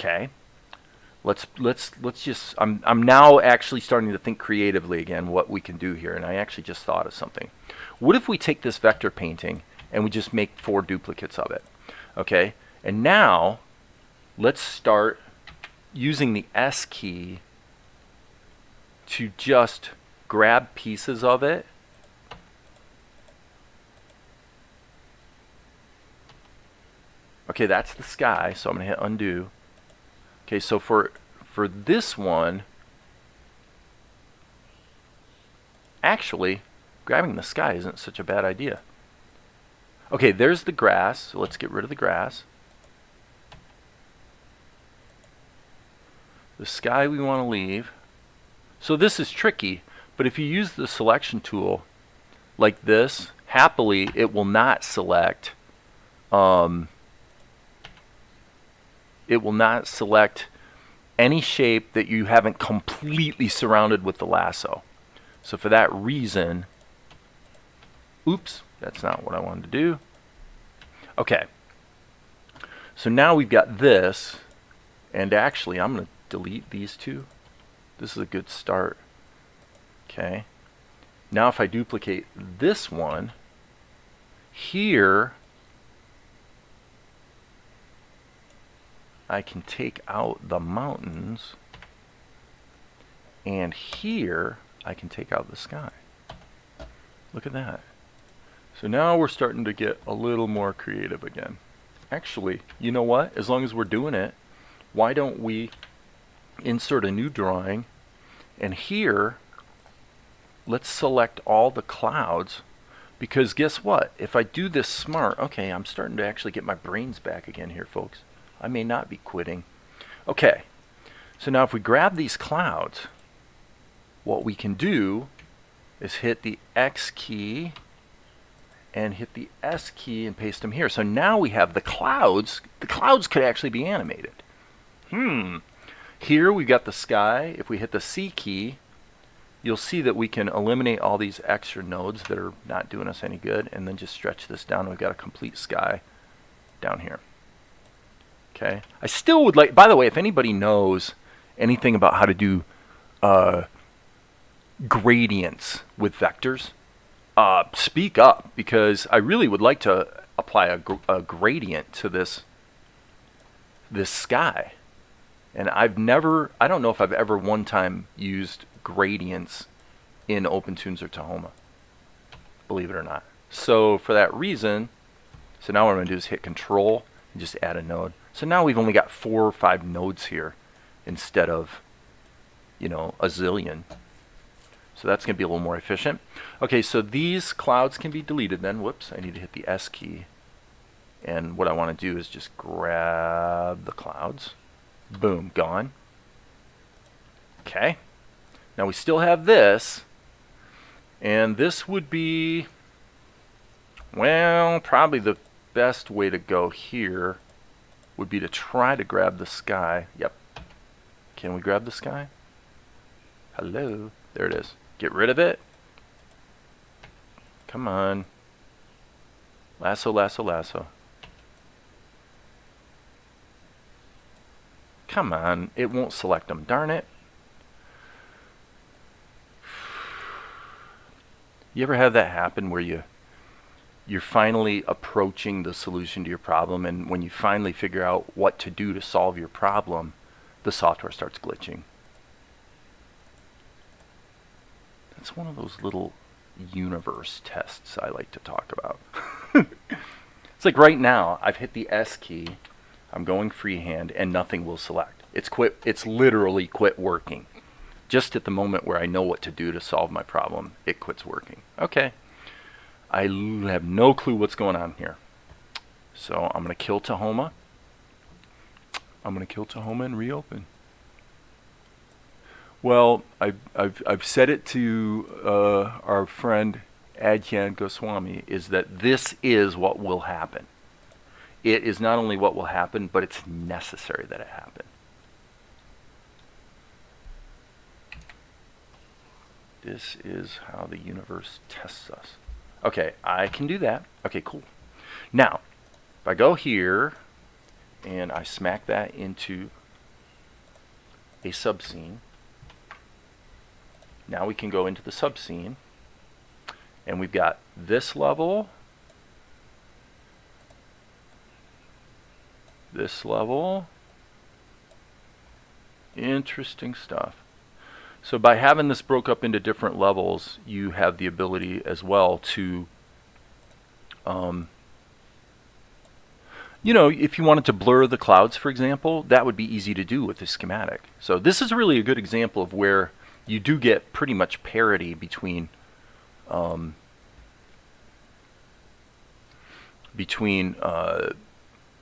Okay. Let's just, I'm now actually starting to think creatively again what we can do here, and I actually just thought of something. What if we take this vector painting and we just make 4 duplicates of it? Okay, and now let's start using the S key to just grab pieces of it. Okay, that's the sky, so I'm going to hit undo. Okay, so for this one, actually, grabbing the sky isn't such a bad idea. Okay, there's the grass, so let's get rid of the grass. The sky we want to leave. So this is tricky, but if you use the selection tool like this, happily it will not select any shape that you haven't completely surrounded with the lasso. So for that reason, oops, that's not what I wanted to do. Okay, so now we've got this, and actually I'm going to delete these 2. This is a good start. Okay, now if I duplicate this one here, I can take out the mountains, and here I can take out the sky. Look at that. So now we're starting to get a little more creative again. Actually, you know what? As long as we're doing it, why don't we insert a new drawing, and here let's select all the clouds, because guess what? If I do this smart, okay, I'm starting to actually get my brains back again here, folks. I may not be quitting. Okay, so now if we grab these clouds, what we can do is hit the X key and hit the S key and paste them here. So now we have the clouds. The clouds could actually be animated. Here we've got the sky. If we hit the C key, you'll see that we can eliminate all these extra nodes that are not doing us any good, and then just stretch this down. We've got a complete sky down here. Okay. I still would like, by the way, if anybody knows anything about how to do gradients with vectors, speak up, because I really would like to apply a gradient to this sky. And I don't know if I've ever one time used gradients in OpenTunes or Tahoma, believe it or not. So for that reason, so now what I'm going to do is hit Control and just add a node. So now we've only got 4 or 5 nodes here instead of, a zillion. So that's going to be a little more efficient. Okay, so these clouds can be deleted then. Whoops, I need to hit the S key. And what I want to do is just grab the clouds. Boom, gone. Okay. Now we still have this. And this would be, well, probably the best way to go here would be to try to grab the sky. Yep. Can we grab the sky? Hello. There it is. Get rid of it. Come on. Lasso, lasso, lasso. Come on. It won't select them. Darn it. You ever have that happen where you're finally approaching the solution to your problem, and when you finally figure out what to do to solve your problem, the software starts glitching? That's one of those little universe tests I like to talk about. It's like right now, I've hit the S key, I'm going freehand, and nothing will select. It's literally quit working. Just at the moment where I know what to do to solve my problem, it quits working. Okay. I have no clue what's going on here. So I'm going to kill Tahoma. And reopen. Well, I've said it to our friend Adyan Goswami, is that this is what will happen. It is not only what will happen, but it's necessary that it happen. This is how the universe tests us. Okay, I can do that. Okay, cool. Now, if I go here and I smack that into a subscene. Now we can go into the subscene, and we've got this level, this level. Interesting stuff. So by having this broke up into different levels, you have the ability as well to, you know, if you wanted to blur the clouds, for example, that would be easy to do with this schematic. So this is really a good example of where you do get pretty much parity between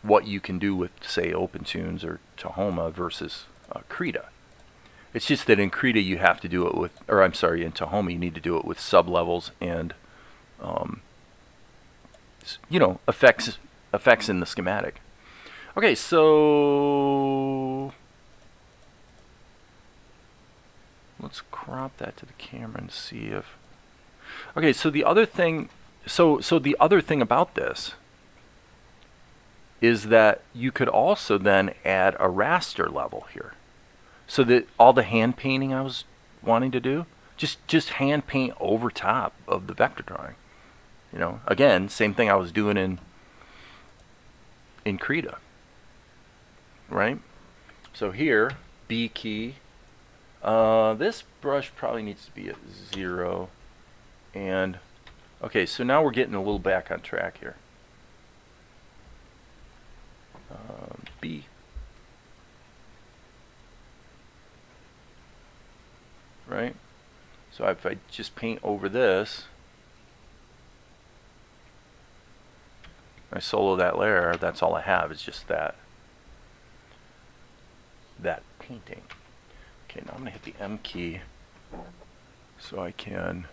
what you can do with, say, OpenTunes or Tahoma versus Krita. It's just that in Krita you have to do it with, or I'm sorry, in Tahoma you need to do it with sublevels and, you know, effects in the schematic. Okay, so let's crop that to the camera and see if. Okay, so the other thing, so the other thing about this is that you could also then add a raster level here. So that all the hand painting I was wanting to do, just hand paint over top of the vector drawing. You know, again, same thing I was doing in Krita, right? So here, B key. This brush probably needs to be at 0. And okay, so now we're getting a little back on track here. B. Right? So if I just paint over this, I solo that layer, that's all I have, is just that painting. Okay, now I'm going to hit the M key so I can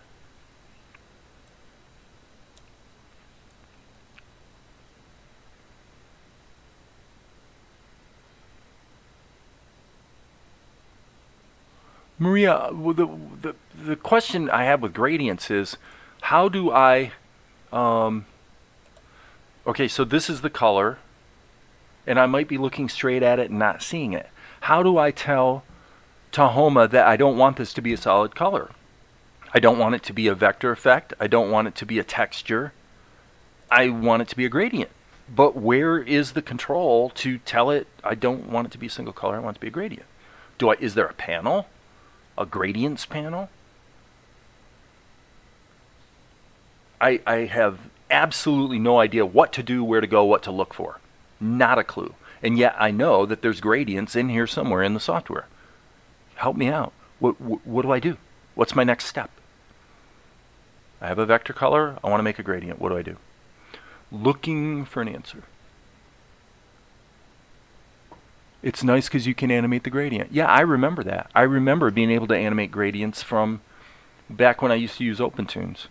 Maria, the question I have with gradients is, how do I, okay, so this is the color, and I might be looking straight at it and not seeing it. How do I tell Tahoma that I don't want this to be a solid color? I don't want it to be a vector effect. I don't want it to be a texture. I want it to be a gradient. But where is the control to tell it I don't want it to be a single color, I want it to be a gradient? Is there a panel? A gradients panel? I have absolutely no idea what to do, where to go, what to look for. Not a clue. And yet I know that there's gradients in here somewhere in the software. Help me out. What do I do? What's my next step? I have a vector color. I want to make a gradient. What do I do? Looking for an answer. It's nice because you can animate the gradient. Yeah, I remember that. I remember being able to animate gradients from back when I used to use OpenTunes.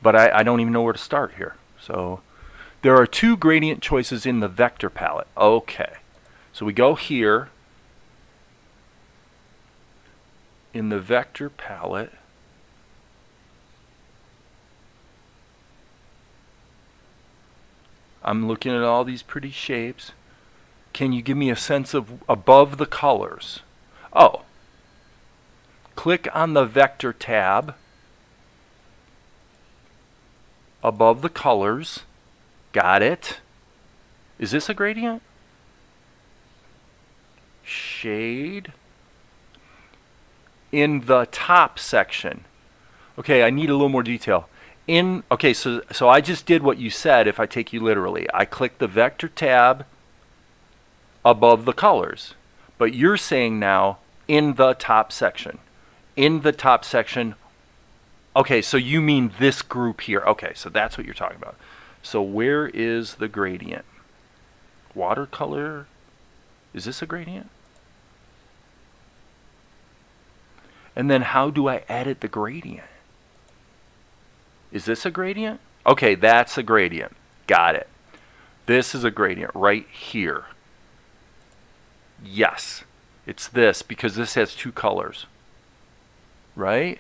But I don't even know where to start here. So there are 2 gradient choices in the vector palette. Okay. So we go here. In the vector palette, I'm looking at all these pretty shapes. Can you give me a sense of above the colors? Oh, click on the vector tab above the colors. Got it. Is this a gradient? Shade. In the top section. Okay, I need a little more detail. Okay, so I just did what you said if I take you literally. I click the vector tab above the colors. But you're saying now in the top section. In the top section. Okay, so you mean this group here. Okay, so that's what you're talking about. So where is the gradient? Watercolor. Is this a gradient? And then how do I edit the gradient? Is this a gradient? Okay, that's a gradient. Got it. This is a gradient right here. Yes, it's this because this has 2 colors. Right?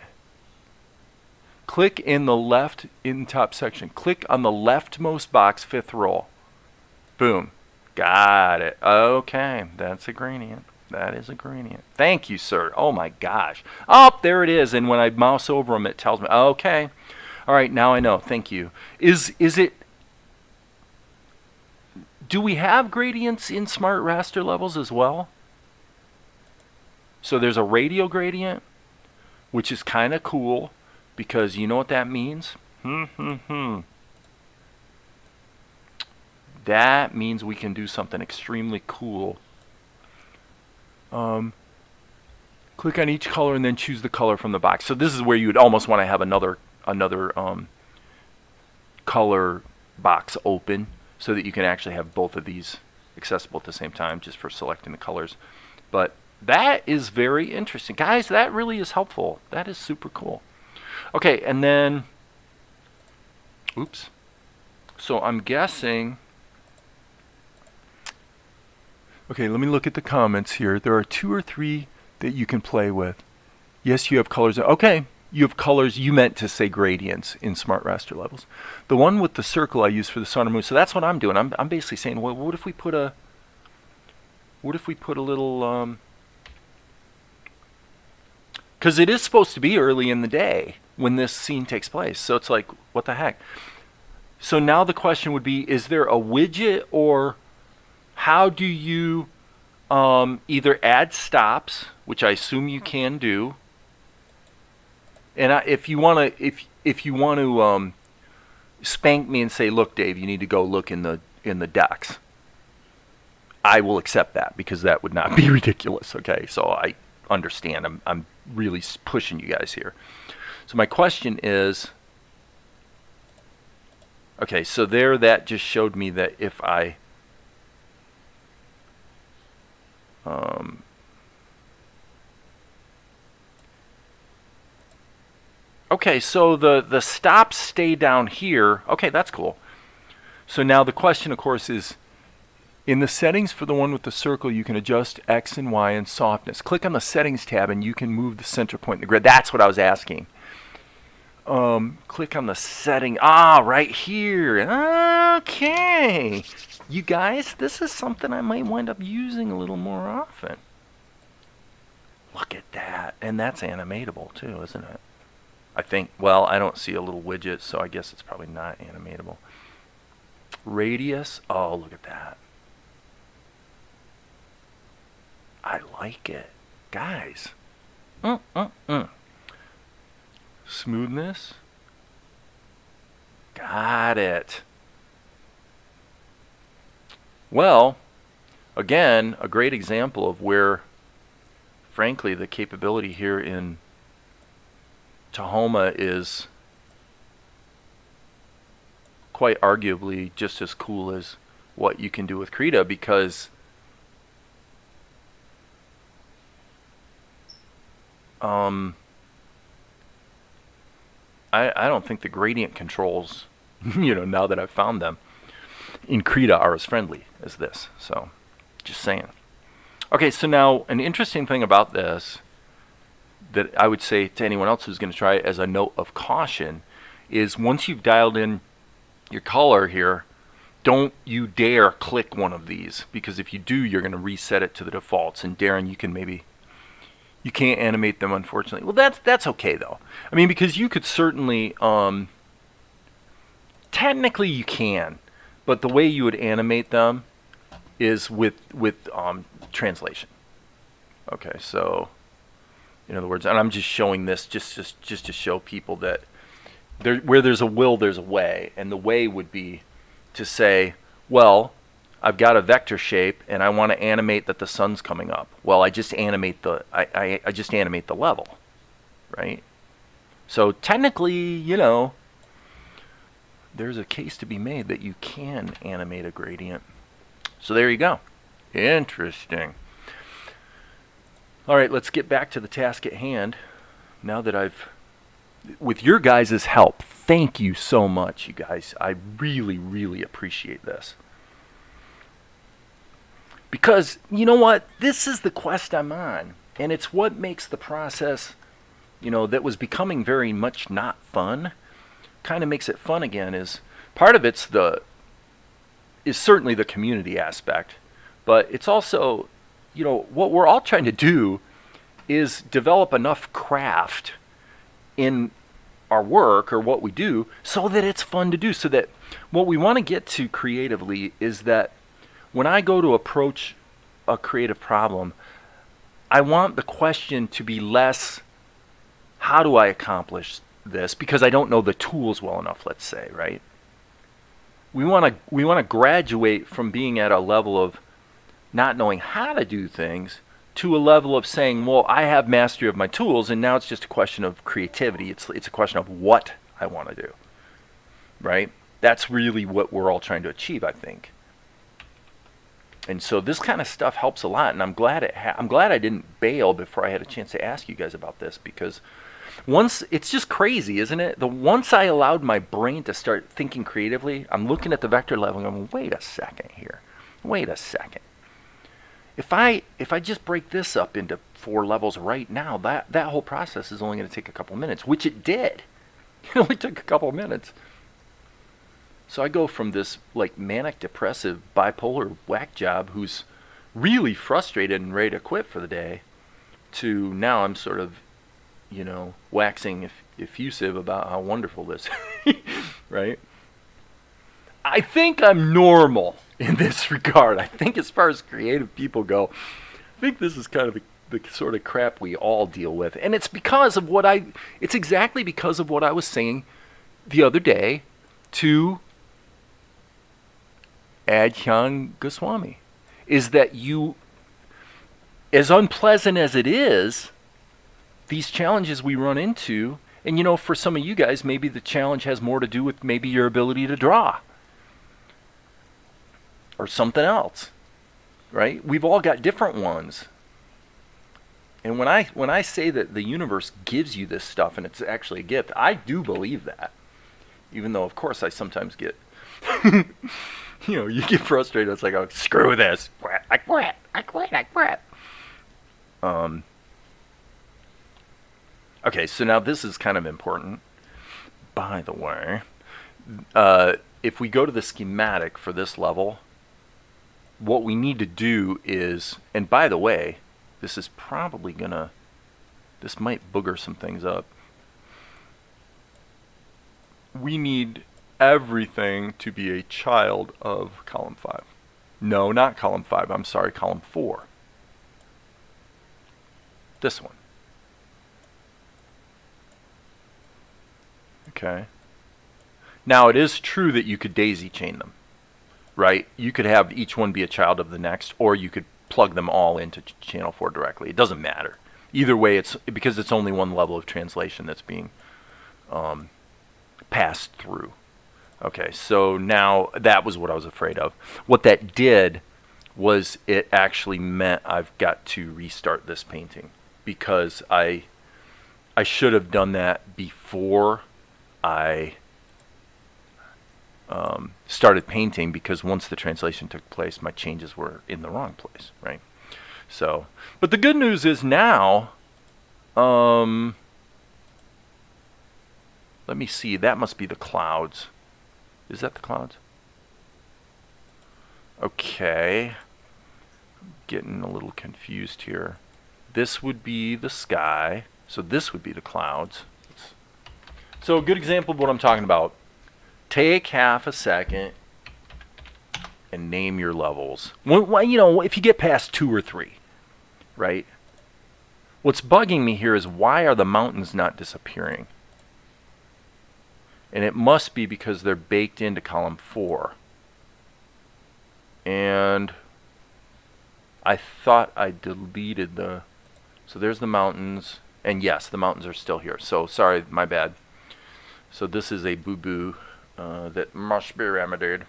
Click in the left, in top section. Click on the leftmost box, 5th row. Boom. Got it. Okay, that's a gradient. That is a gradient. Thank you, sir. Oh my gosh. Oh, there it is. And when I mouse over them, it tells me. Okay. All right, now I know. Thank you. Is it... Do we have gradients in smart raster levels as well? So there's a radial gradient, which is kind of cool, because you know what that means? That means we can do something extremely cool. Click on each color and then choose the color from the box. So this is where you would almost want to have another color box open, so that you can actually have both of these accessible at the same time, just for selecting the colors. But that is very interesting. Guys, that really is helpful. That is super cool. Okay, and then, oops. So I'm guessing, okay, let me look at the comments here. There are 2 or 3 that you can play with. Yes, you have colors. Okay, you have colors. You meant to say gradients in smart raster levels. The one with the circle I use for the sun and moon. So that's what I'm doing. I'm basically saying, well, what if we put a little, because it is supposed to be early in the day when this scene takes place. So it's like, what the heck? So now the question would be, is there a widget, or how do you either add stops, which I assume you can do, and if you want to spank me and say, look, Dave, you need to go look in the decks, I will accept that, because that would not be ridiculous. Okay, so I understand. I'm really pushing you guys here. So my question is, okay, so there, that just showed me that if I okay, so the stops stay down here. Okay, that's cool. So now the question, of course, is, in the settings for the one with the circle, you can adjust X and Y and softness. Click on the settings tab and you can move the center point in the grid. That's what I was asking. Click on the setting. Right here. Okay. You guys, this is something I might wind up using a little more often. Look at that. And that's animatable too, isn't it? I think, well, I don't see a little widget, so I guess it's probably not animatable. Radius. Oh, look at that. I like it. Guys. Smoothness. Got it. Well, again, a great example of where, frankly, the capability here in Tahoma is quite arguably just as cool as what you can do with Krita, because I don't think the gradient controls, now that I've found them in Krita, are as friendly as this. So, just saying. Okay, so now an interesting thing about this that I would say to anyone else who's going to try it as a note of caution is, once you've dialed in your color here, don't you dare click one of these, because if you do, you're going to reset it to the defaults. And Darren, you can't animate them, unfortunately. Well, that's okay though. I mean, because you could certainly, technically you can, but the way you would animate them is with translation. Okay, so in other words, and I'm just showing this just to show people that where there's a will, there's a way, and the way would be to say, well, I've got a vector shape and I want to animate that the sun's coming up. Well, I just animate I just animate the level, right? So technically, there's a case to be made that you can animate a gradient. So there you go. Interesting. All right, let's get back to the task at hand. Now that with your guys' help, thank you so much, you guys. I really, really appreciate this. Because, you know what? This is the quest I'm on. And it's what makes the process, that was becoming very much not fun, kind of makes it fun again. Is part of it's is certainly the community aspect, but it's also, what we're all trying to do is develop enough craft in our work or what we do so that it's fun to do. So that what we want to get to creatively is that when I go to approach a creative problem, I want the question to be less, how do I accomplish this? Because I don't know the tools well enough, let's say, right? We want to graduate from being at a level of not knowing how to do things to a level of saying, well, I have mastery of my tools, and now it's just a question of creativity. It's a question of what I want to do, right? That's really what we're all trying to achieve, I think. And so this kind of stuff helps a lot, and I'm glad I didn't bail before I had a chance to ask you guys about this, because once it's just crazy, isn't it? Once I allowed my brain to start thinking creatively, I'm looking at the vector level and I'm going, wait a second here. Wait a second. If I just break this up into 4 levels right now, that whole process is only going to take a couple minutes, which it did. It only took a couple minutes. So I go from this like manic depressive bipolar whack job who's really frustrated and ready to quit for the day to now I'm sort of, waxing effusive about how wonderful this is, right? I think I'm normal in this regard. I think as far as creative people go, I think this is kind of the sort of crap we all deal with. And it's because of it's exactly because of what I was saying the other day to Adhyang Goswami, is that as unpleasant as it is, these challenges we run into, and for some of you guys, maybe the challenge has more to do with maybe your ability to draw or something else, right? We've all got different ones. And when I say that the universe gives you this stuff and it's actually a gift, I do believe that. Even though, of course, I sometimes get, you get frustrated. It's like, oh, screw this. I quit. Okay, so now this is kind of important. By the way, if we go to the schematic for this level, what we need to do is, and by the way, this is probably this might booger some things up. We need everything to be a child of column 5. No, not column 5. I'm sorry, column 4. This one. Okay. Now, it is true that you could daisy chain them, right? You could have each one be a child of the next, or you could plug them all into channel 4 directly. It doesn't matter. Either way, it's because it's only one level of translation that's being passed through. Okay, so now that was what I was afraid of. What that did was it actually meant I've got to restart this painting, because I should have done that before I started painting, because once the translation took place, my changes were in the wrong place, right? So, but the good news is now, let me see, that must be the clouds. Is that the clouds? Okay. I'm getting a little confused here. This would be the sky, so this would be the clouds. So a good example of what I'm talking about. Take half a second and name your levels. If you get past 2 or 3, right? What's bugging me here is, why are the mountains not disappearing? And it must be because they're baked into column 4. And I thought I deleted so there's the mountains. And yes, the mountains are still here. So sorry, my bad. So this is a boo-boo that must be remedied.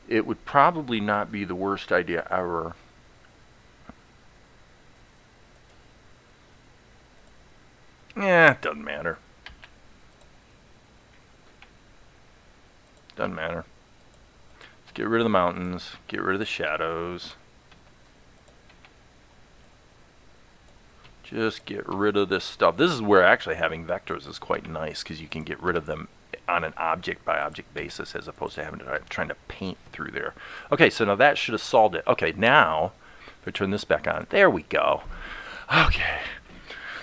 It would probably not be the worst idea ever. It doesn't matter. Doesn't matter. Let's get rid of the mountains. Get rid of the shadows. Just get rid of this stuff. This is where actually having vectors is quite nice, because you can get rid of them on an object by object basis, as opposed to having to trying to paint through there. Okay, so now that should have solved it. Okay, now If I turn this back on, there we go. Okay.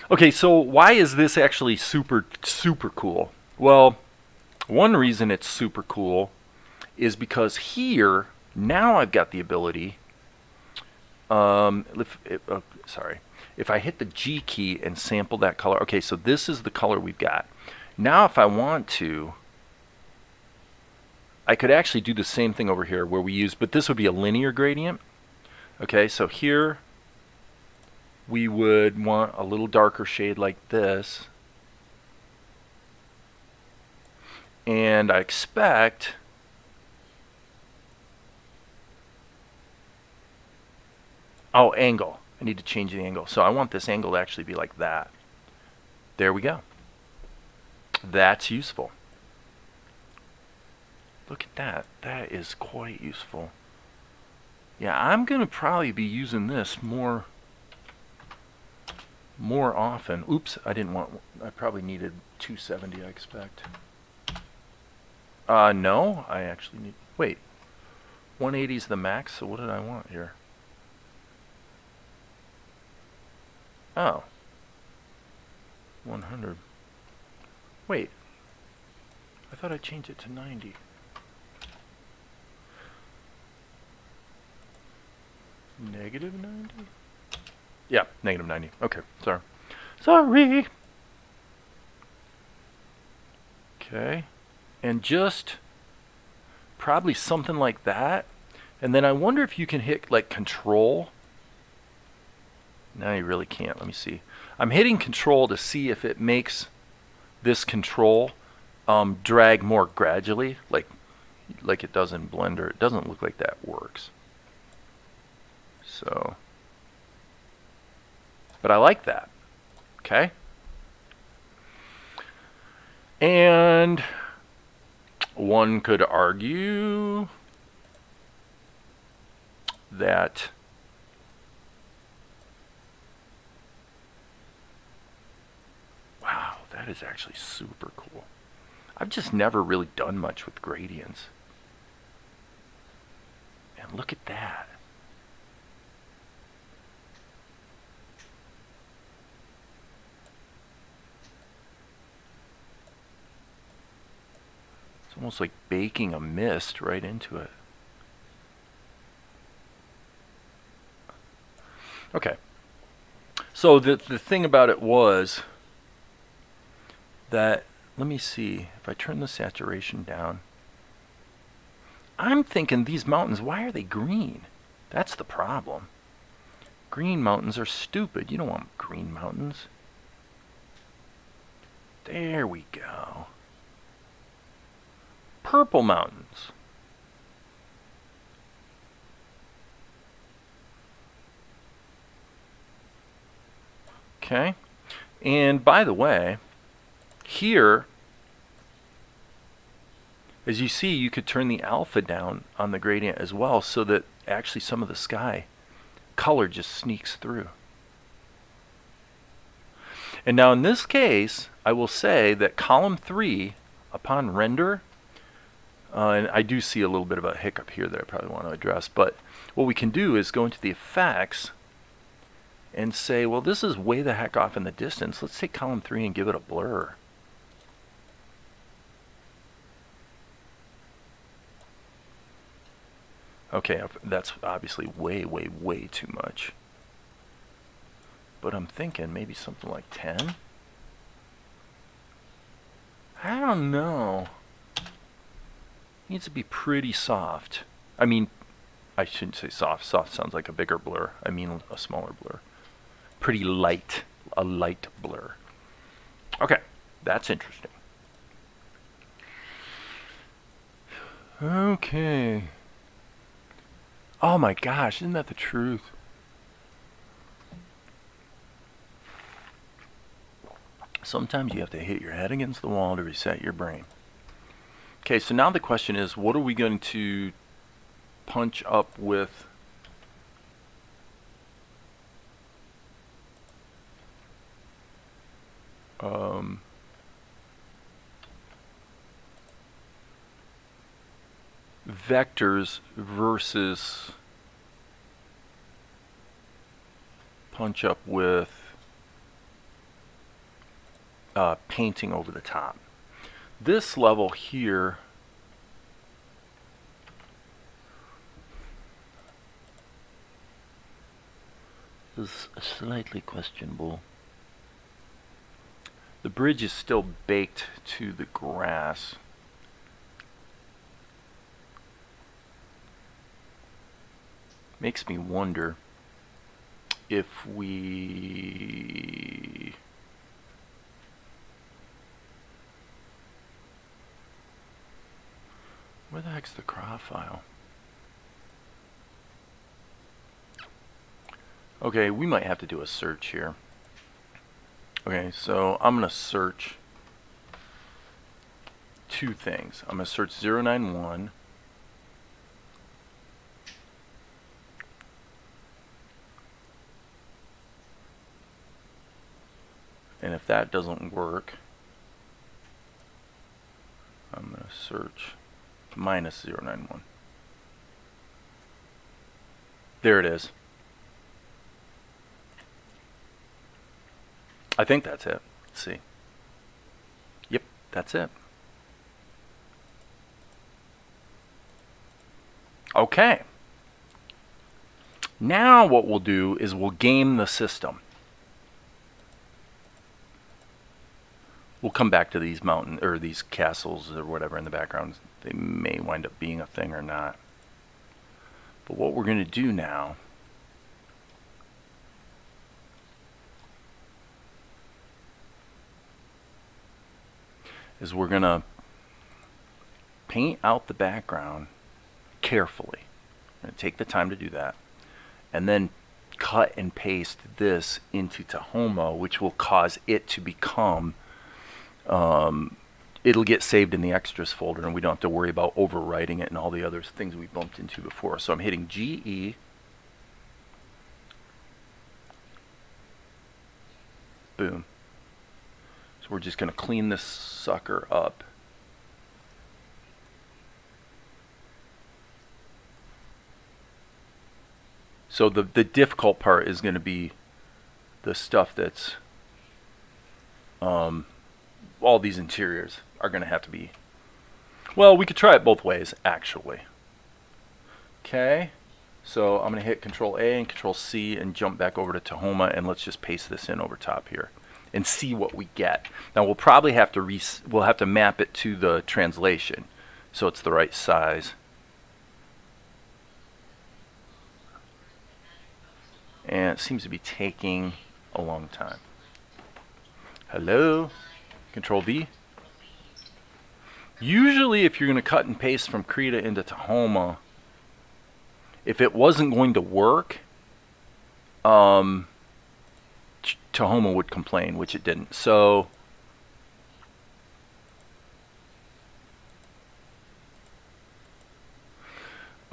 Okay, so why is this actually super cool? Well, one reason it's super cool is because here, now I've got the ability, if I hit the G key and sample that color, okay, so this is the color we've got. Now if I want to, I could actually do the same thing over here where we use, but this would be a linear gradient. Okay, so here we would want a little darker shade like this. And I expect angle. I need to change the angle. So I want this angle to actually be like that. There we go. That's useful. Look at that. That is quite useful. Yeah, I'm going to probably be using this more often. Oops, I probably needed 270, I expect. No, I actually need, wait. 180 is the max, so what did I want here? Oh. 100. Wait. I thought I changed it to 90. Negative 90? Yeah, negative 90. Okay, sorry. Sorry. Okay. And just probably something like that. And then I wonder if you can hit like control. No, you really can't. Let me see. I'm hitting control to see if it makes this control drag more gradually, like it does in Blender. It doesn't look like that works. So, but I like that. Okay. And one could argue that wow, that is actually super cool. I've just never really done much with gradients. And look at that. It's almost like baking a mist right into it. Okay. So the thing about it was that, let me see, if I turn the saturation down, I'm thinking these mountains, why are they green? That's the problem. Green mountains are stupid. You don't want green mountains. There we go. Purple mountains. Okay. And by the way, here, as you see, you could turn the alpha down on the gradient as well so that actually some of the sky color just sneaks through. And now in this case, I will say that column 3, upon render, and I do see a little bit of a hiccup here that I probably want to address, but what we can do is go into the effects and say, well, this is way the heck off in the distance. Let's take column 3 and give it a blur. Okay, that's obviously way, way, way too much. But I'm thinking maybe something like 10. I don't know. Needs to be pretty soft. I mean, I shouldn't say soft. Soft sounds like a bigger blur. I mean a smaller blur. Pretty light. A light blur. Okay, that's interesting. Okay. Oh my gosh, isn't that the truth? Sometimes you have to hit your head against the wall to reset your brain. Okay, so now the question is, what are we going to punch up with vectors versus punch up with painting over the top. This level here is slightly questionable. The bridge is still baked to the grass. Makes me wonder if we... Where the heck's the craw file? Okay, we might have to do a search here. Okay, so I'm going to search two things. I'm going to search 091. And if that doesn't work, I'm going to search minus 091. There it is. I think that's it. Let's see. Yep, that's it. Okay. Now what we'll do is we'll game the system. We'll come back to these mountain or these castles or whatever in the background. They may wind up being a thing or not. But what we're going to do now is we're going to paint out the background carefully. We're going to take the time to do that. And then cut and paste this into Tahoma, which will cause it to become... it'll get saved in the extras folder, and we don't have to worry about overwriting it and all the other things we bumped into before. So I'm hitting GE. Boom. So we're just going to clean this sucker up. So the difficult part is going to be the stuff that's all these interiors are going to have to be, well, we could try it both ways actually. Okay, so I'm going to hit Control A and Control C and jump back over to Tahoma, and let's just paste this in over top here and see what we get. Now we'll probably have to we'll have to map it to the translation so it's the right size. And it seems to be taking a long time. Hello? Control V. Usually if you're going to cut and paste from Krita into Tahoma, if it wasn't going to work, Tahoma would complain, which it didn't. So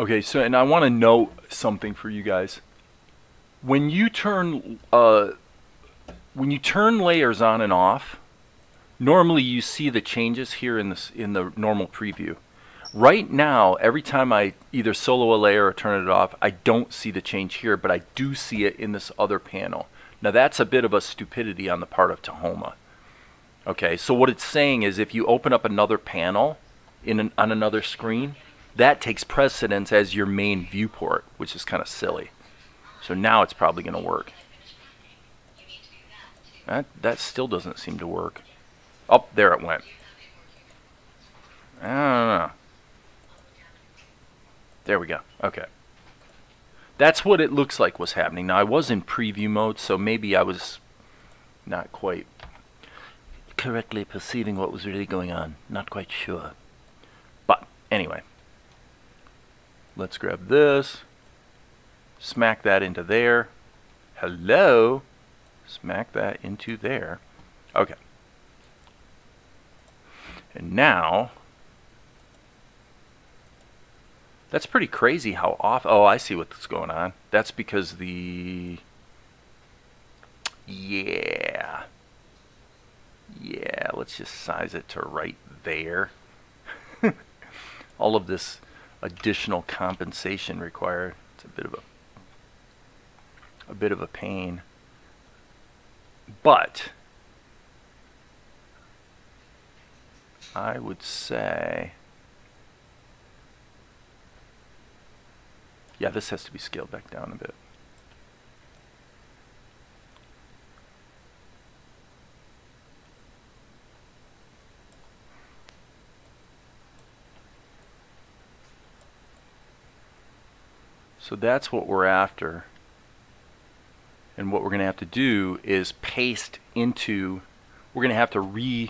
okay, so and I want to note something for you guys. When you turn layers on and off, normally you see the changes here in the normal preview. Right now, every time I either solo a layer or turn it off, I don't see the change here, but I do see it in this other panel. Now that's a bit of a stupidity on the part of Tahoma. Okay, so what it's saying is if you open up another panel on another screen, that takes precedence as your main viewport, which is kind of silly. So now it's probably going to work. That still doesn't seem to work. Oh, there it went. I don't know. There we go. Okay. That's what it looks like was happening. Now I was in preview mode, so maybe I was not quite correctly perceiving what was really going on. Not quite sure. But anyway. Let's grab this. Smack that into there. Hello. Smack that into there. Okay. And now, that's pretty crazy how off. Oh, I see what's going on. That's because the, yeah, let's just size it to right there. All of this additional compensation required. It's a bit of a pain. But I would say, yeah, this has to be scaled back down a bit. So that's what we're after. And what we're going to have to do is paste into, we're going to have to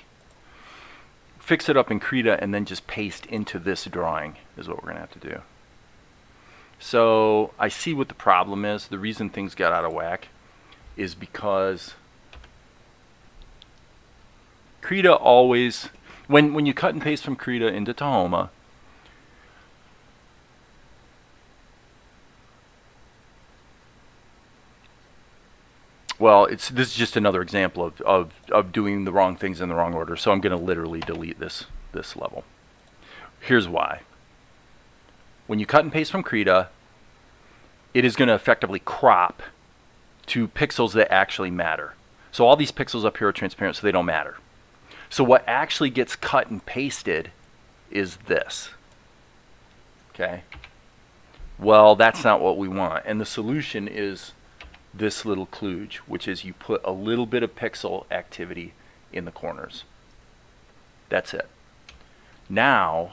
fix it up in Krita and then just paste into this drawing is what we're going to have to do. So I see what the problem is. The reason things got out of whack is because Krita always, when you cut and paste from Krita into Tahoma, well, this is just another example of doing the wrong things in the wrong order. So I'm going to literally delete this level. Here's why. When you cut and paste from Krita, it is going to effectively crop to pixels that actually matter. So all these pixels up here are transparent, so they don't matter. So what actually gets cut and pasted is this. Okay? Well, that's not what we want. And the solution is this little kludge, which is you put a little bit of pixel activity in the corners. That's it. Now,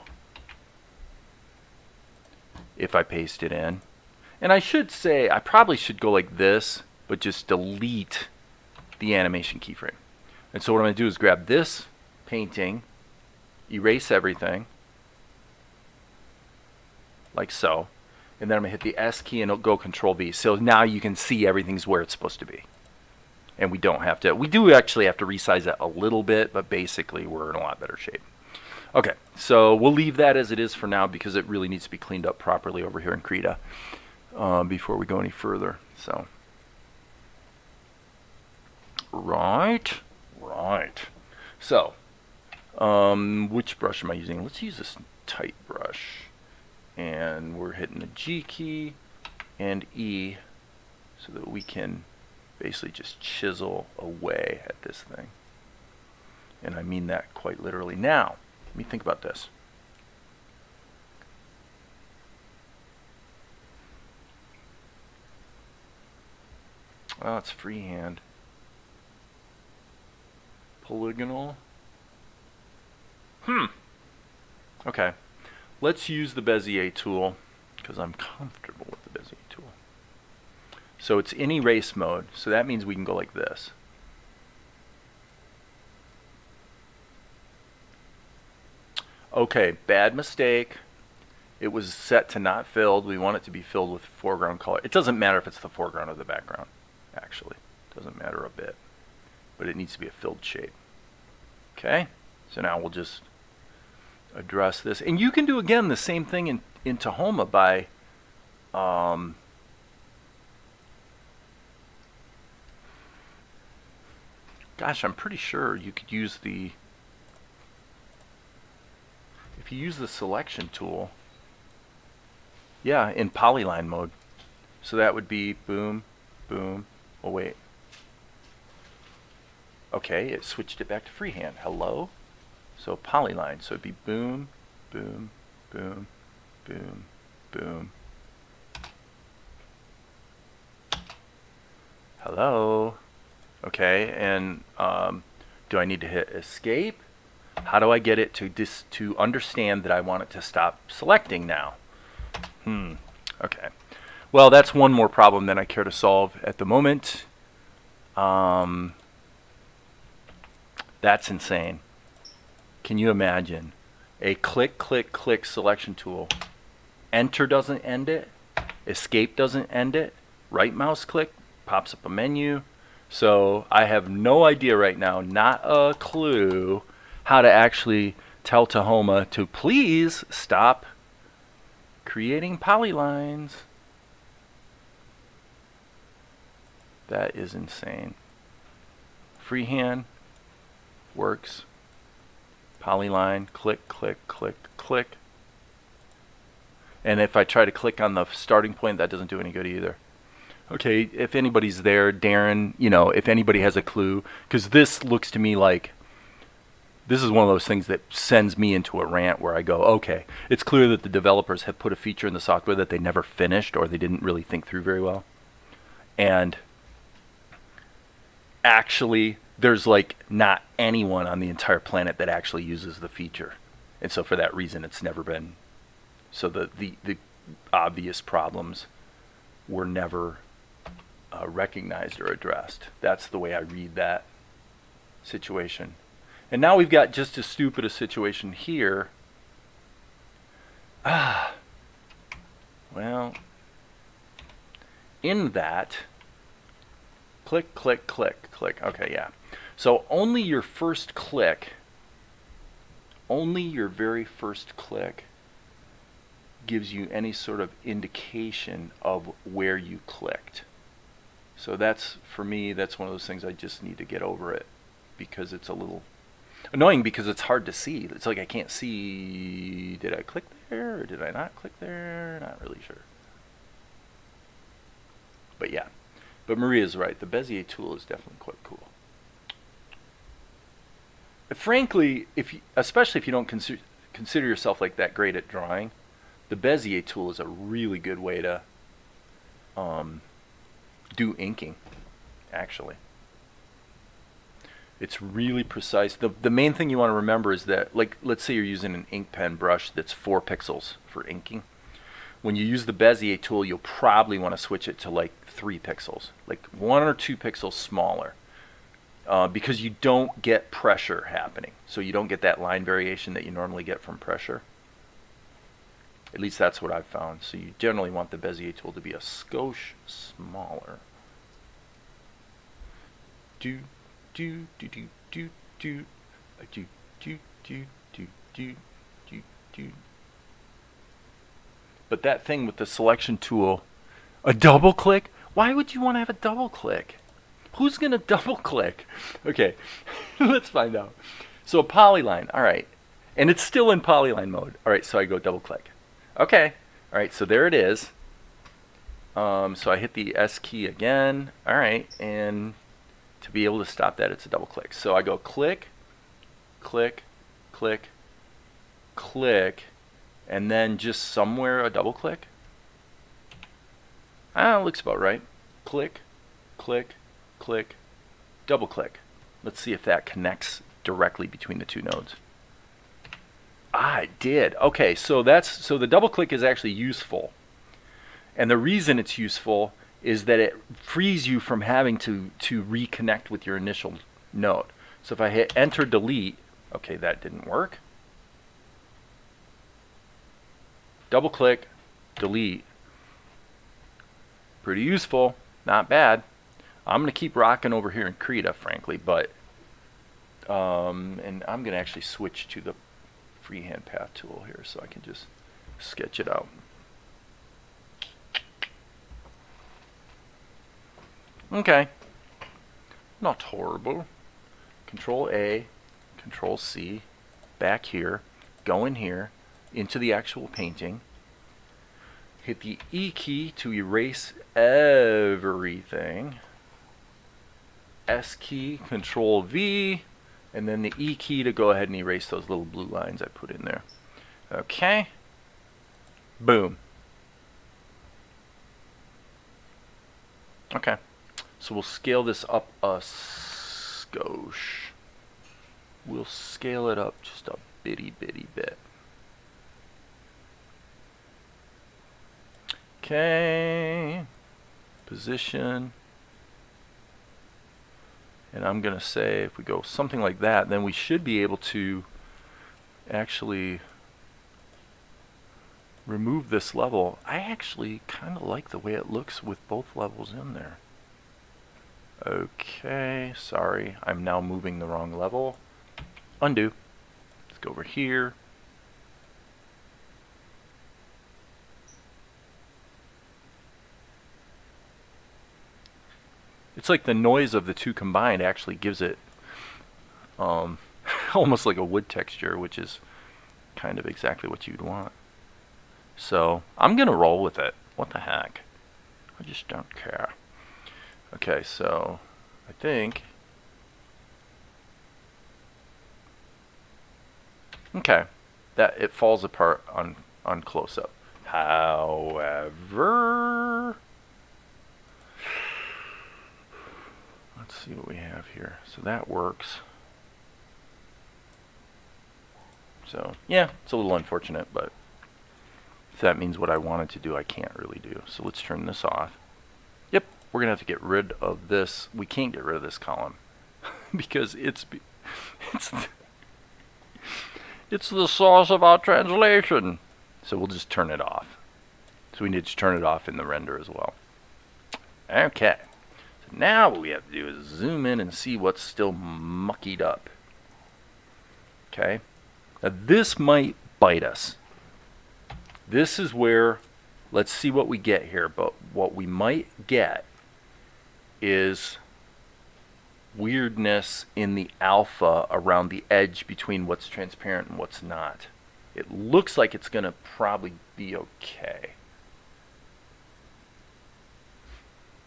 if I paste it in, and I should say, I probably should go like this, but just delete the animation keyframe. And so what I'm going to do is grab this painting, erase everything, like so. And then I'm going to hit the S key and it'll go Control V. So now you can see everything's where it's supposed to be. And we don't have to, we do actually have to resize it a little bit, but basically we're in a lot better shape. Okay, so we'll leave that as it is for now because it really needs to be cleaned up properly over here in Krita before we go any further. So, right. So, which brush am I using? Let's use this tight brush. And we're hitting the G key and E so that we can basically just chisel away at this thing. And I mean that quite literally. Now, let me think about this. Well, it's freehand. Polygonal. Okay. Let's use the Bezier tool because I'm comfortable with the Bezier tool. So it's in erase mode, so that means we can go like this. Okay, bad mistake. It was set to not filled. We want it to be filled with foreground color. It doesn't matter if it's the foreground or the background, actually. It doesn't matter a bit. But it needs to be a filled shape. Okay, so now we'll just address this. And you can do, again, the same thing in Tahoma by gosh, I'm pretty sure you could use the, if you use the selection tool, yeah, in Polyline mode. So that would be boom, boom, oh wait. Okay, it switched it back to freehand. Hello? So Polyline, so it'd be boom, boom, boom, boom, boom. Hello? Okay, and do I need to hit escape? How do I get it to understand that I want it to stop selecting now? Okay. Well, that's one more problem than I care to solve at the moment. That's insane. Can you imagine a click, click, click selection tool? Enter doesn't end it. Escape doesn't end it. Right mouse click pops up a menu. So I have no idea right now, not a clue, how to actually tell Tahoma to please stop creating polylines. That is insane. Freehand works. Polyline, click, click, click, click. And if I try to click on the starting point, that doesn't do any good either. Okay, if anybody's there, Darren, you know, if anybody has a clue, because this looks to me like this is one of those things that sends me into a rant where I go, okay, it's clear that the developers have put a feature in the software that they never finished or they didn't really think through very well. And actually, there's like not anyone on the entire planet that actually uses the feature. And so for that reason, it's never been, so the obvious problems were never recognized or addressed. That's the way I read that situation. And now we've got just as stupid a situation here. Well, in that, click, click, click, click. Okay, yeah. So only your first click, only your very first click gives you any sort of indication of where you clicked. So that's, for me, that's one of those things I just need to get over it, because it's a little annoying, because it's hard to see. It's like I can't see, did I click there or did I not click there? Not really sure. But yeah, but Maria's right. The Bezier tool is definitely quite cool. But frankly, especially if you don't consider yourself like that great at drawing, the Bezier tool is a really good way to do inking, actually. It's really precise. The main thing you want to remember is that, like, let's say you're using an ink pen brush that's 4 pixels for inking. When you use the Bezier tool, you'll probably want to switch it to like 3 pixels, like 1 or 2 pixels smaller, because you don't get pressure happening. So you don't get that line variation that you normally get from pressure. At least that's what I've found. So you generally want the Bezier tool to be a skosh smaller. Do do do do do do do do do do do do do. But that thing with the selection tool, a double click? Why would you want to have a double click? Who's gonna double click? Okay, let's find out. So a polyline, all right, and it's still in polyline mode. All right, so I go double click. Okay, all right, so there it is. So I hit the S key again. All right, and to be able to stop that, it's a double click. So I go click, click, click, click, and then just somewhere a double click. Looks about right. Click, click, click, double click. Let's see if that connects directly between the two nodes. It did. Okay, so the double click is actually useful. And the reason it's useful is that it frees you from having to reconnect with your initial node. So if I hit enter delete, okay, that didn't work. Double click, delete. Pretty useful, not bad. I'm going to keep rocking over here in Krita, frankly, but and I'm going to actually switch to the freehand path tool here so I can just sketch it out. Okay, not horrible. Control A, Control C, back here, go in here, into the actual painting. Hit the E key to erase everything. S key, Control V, and then the E key to go ahead and erase those little blue lines I put in there. Okay, boom. Okay. So we'll scale this up a skosh. We'll scale it up just a bitty bit. Okay. Position. And I'm going to say if we go something like that, then we should be able to actually remove this level. I actually kind of like the way it looks with both levels in there. Okay, sorry, I'm now moving the wrong level. Undo. Let's go over here. It's like the noise of the two combined actually gives it almost like a wood texture, which is kind of exactly what you'd want. So I'm gonna roll with it. What the heck? I just don't care. Okay, so I think. Okay, that it falls apart on close up. However, let's see what we have here. So that works. So yeah, it's a little unfortunate, but if that means what I wanted to do, I can't really do. So let's turn this off. Yep, we're gonna have to get rid of this. We can't get rid of this column because it's the source of our translation. So we'll just turn it off. So we need to turn it off in the render as well. Okay. So now what we have to do is zoom in and see what's still muckied up. Okay. Now this might bite us. This is where, let's see what we get here. But what we might get is weirdness in the alpha around the edge between what's transparent and what's not. It looks like it's going to probably be okay.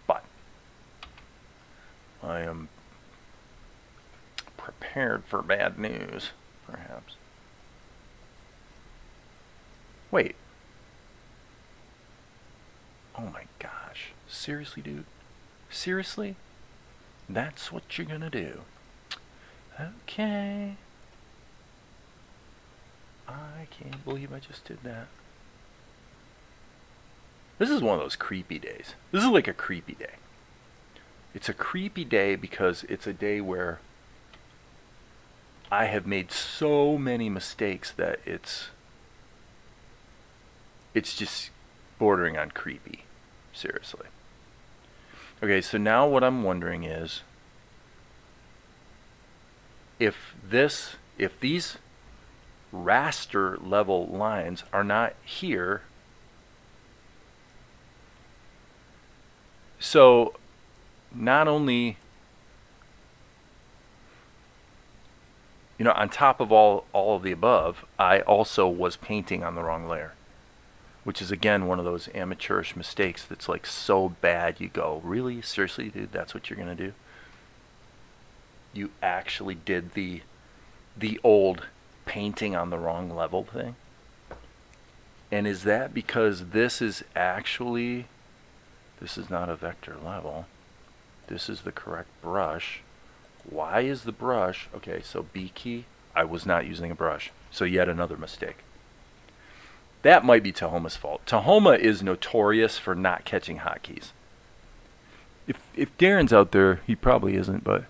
But I am prepared for bad news, perhaps. Wait. Oh my gosh. Seriously, dude? Seriously? That's what you're gonna do. Okay. I can't believe I just did that. This is one of those creepy days. This is like a creepy day. It's a creepy day because it's a day where I have made so many mistakes that it's just bordering on creepy. Seriously. Okay, so now what I'm wondering is if these raster level lines are not here, so not only, you know, on top of all of the above, I also was painting on the wrong layer, which is again one of those amateurish mistakes that's like so bad you go, really? Seriously, dude, that's what you're gonna do? You actually did the old painting on the wrong level thing? And is that because this is actually, this is not a vector level, this is the correct brush. Why is the brush, okay, so B key, I was not using a brush, so yet another mistake. That might be Tahoma's fault. Tahoma is notorious for not catching hotkeys. If Darren's out there, he probably isn't, but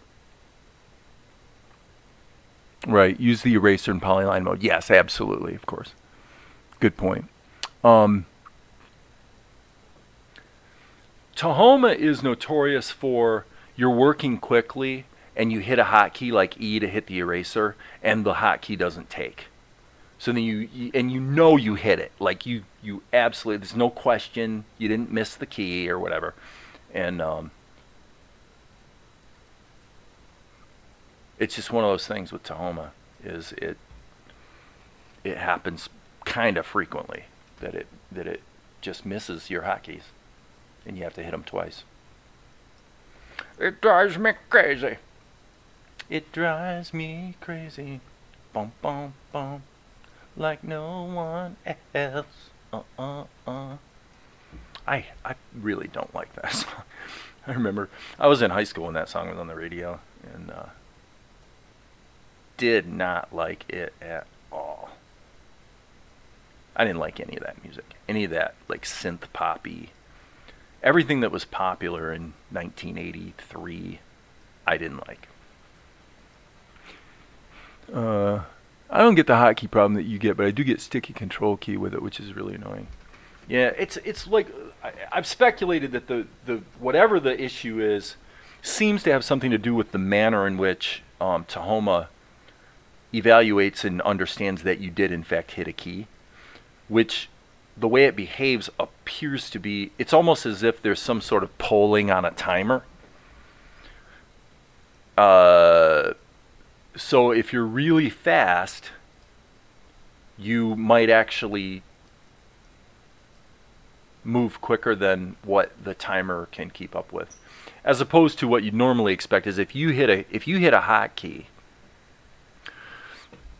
right, use the eraser in polyline mode. Yes, absolutely, of course. Good point. Tahoma is notorious for you're working quickly and you hit a hotkey like E to hit the eraser and the hotkey doesn't take. So then you know you hit it. Like you absolutely, there's no question you didn't miss the key or whatever. And it's just one of those things with Tahoma is it happens kind of frequently that it just misses your hotkeys and you have to hit them twice. It drives me crazy. It drives me crazy. Bum bum bum. Like no one else. I really don't like that song. I remember I was in high school when that song was on the radio and did not like it at all. I didn't like any of that music. Any of that like synth poppy. Everything that was popular in 1983 I didn't like. I don't get the hotkey problem that you get, but I do get sticky control key with it, which is really annoying. Yeah, it's like I've speculated that the whatever the issue is seems to have something to do with the manner in which Tahoma evaluates and understands that you did in fact hit a key, which the way it behaves appears to be, it's almost as if there's some sort of polling on a timer. So if you're really fast, you might actually move quicker than what the timer can keep up with. As opposed to what you'd normally expect is if you hit a hotkey,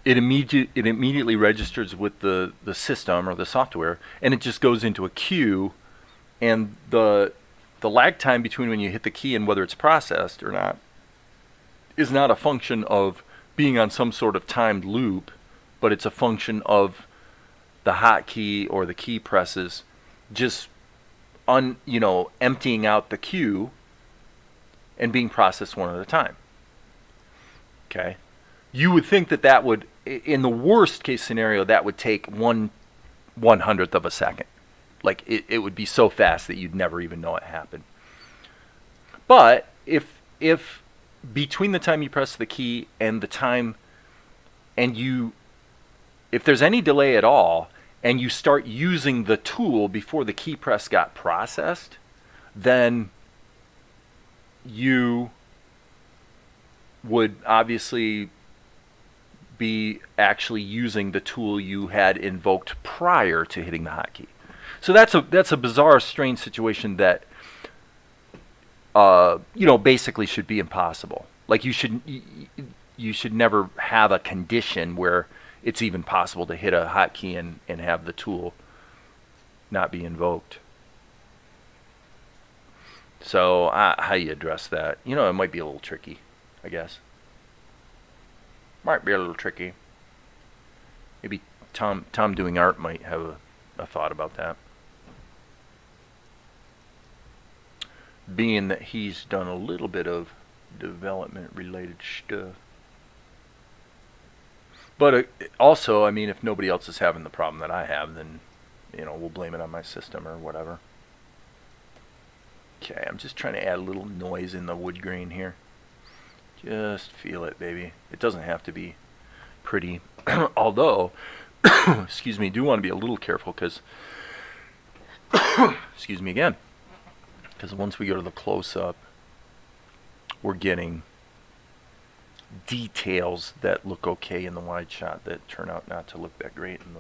it immediately registers with the system or the software, and it just goes into a queue, and the lag time between when you hit the key and whether it's processed or not is not a function of being on some sort of timed loop, but it's a function of the hotkey or the key presses just emptying out the queue and being processed one at a time. Okay? You would think that would, in the worst case scenario, that would take 1/100th of a second. Like, it would be so fast that you'd never even know it happened. But if between the time you press the key and the time, and if there's any delay at all, and you start using the tool before the key press got processed, then you would obviously be actually using the tool you had invoked prior to hitting the hotkey. So that's a bizarre, strange situation that basically should be impossible. Like, you should never have a condition where it's even possible to hit a hotkey and have the tool not be invoked. So how you address that? It might be a little tricky, I guess. Might be a little tricky. Maybe Tom doing art might have a thought about that. Being that he's done a little bit of development related stuff. But also, I mean, if nobody else is having the problem that I have, then, we'll blame it on my system or whatever. Okay, I'm just trying to add a little noise in the wood grain here. Just feel it, baby. It doesn't have to be pretty. Although, excuse me, do want to be a little careful because, excuse me again, because once we go to the close-up, we're getting details that look okay in the wide shot that turn out not to look that great in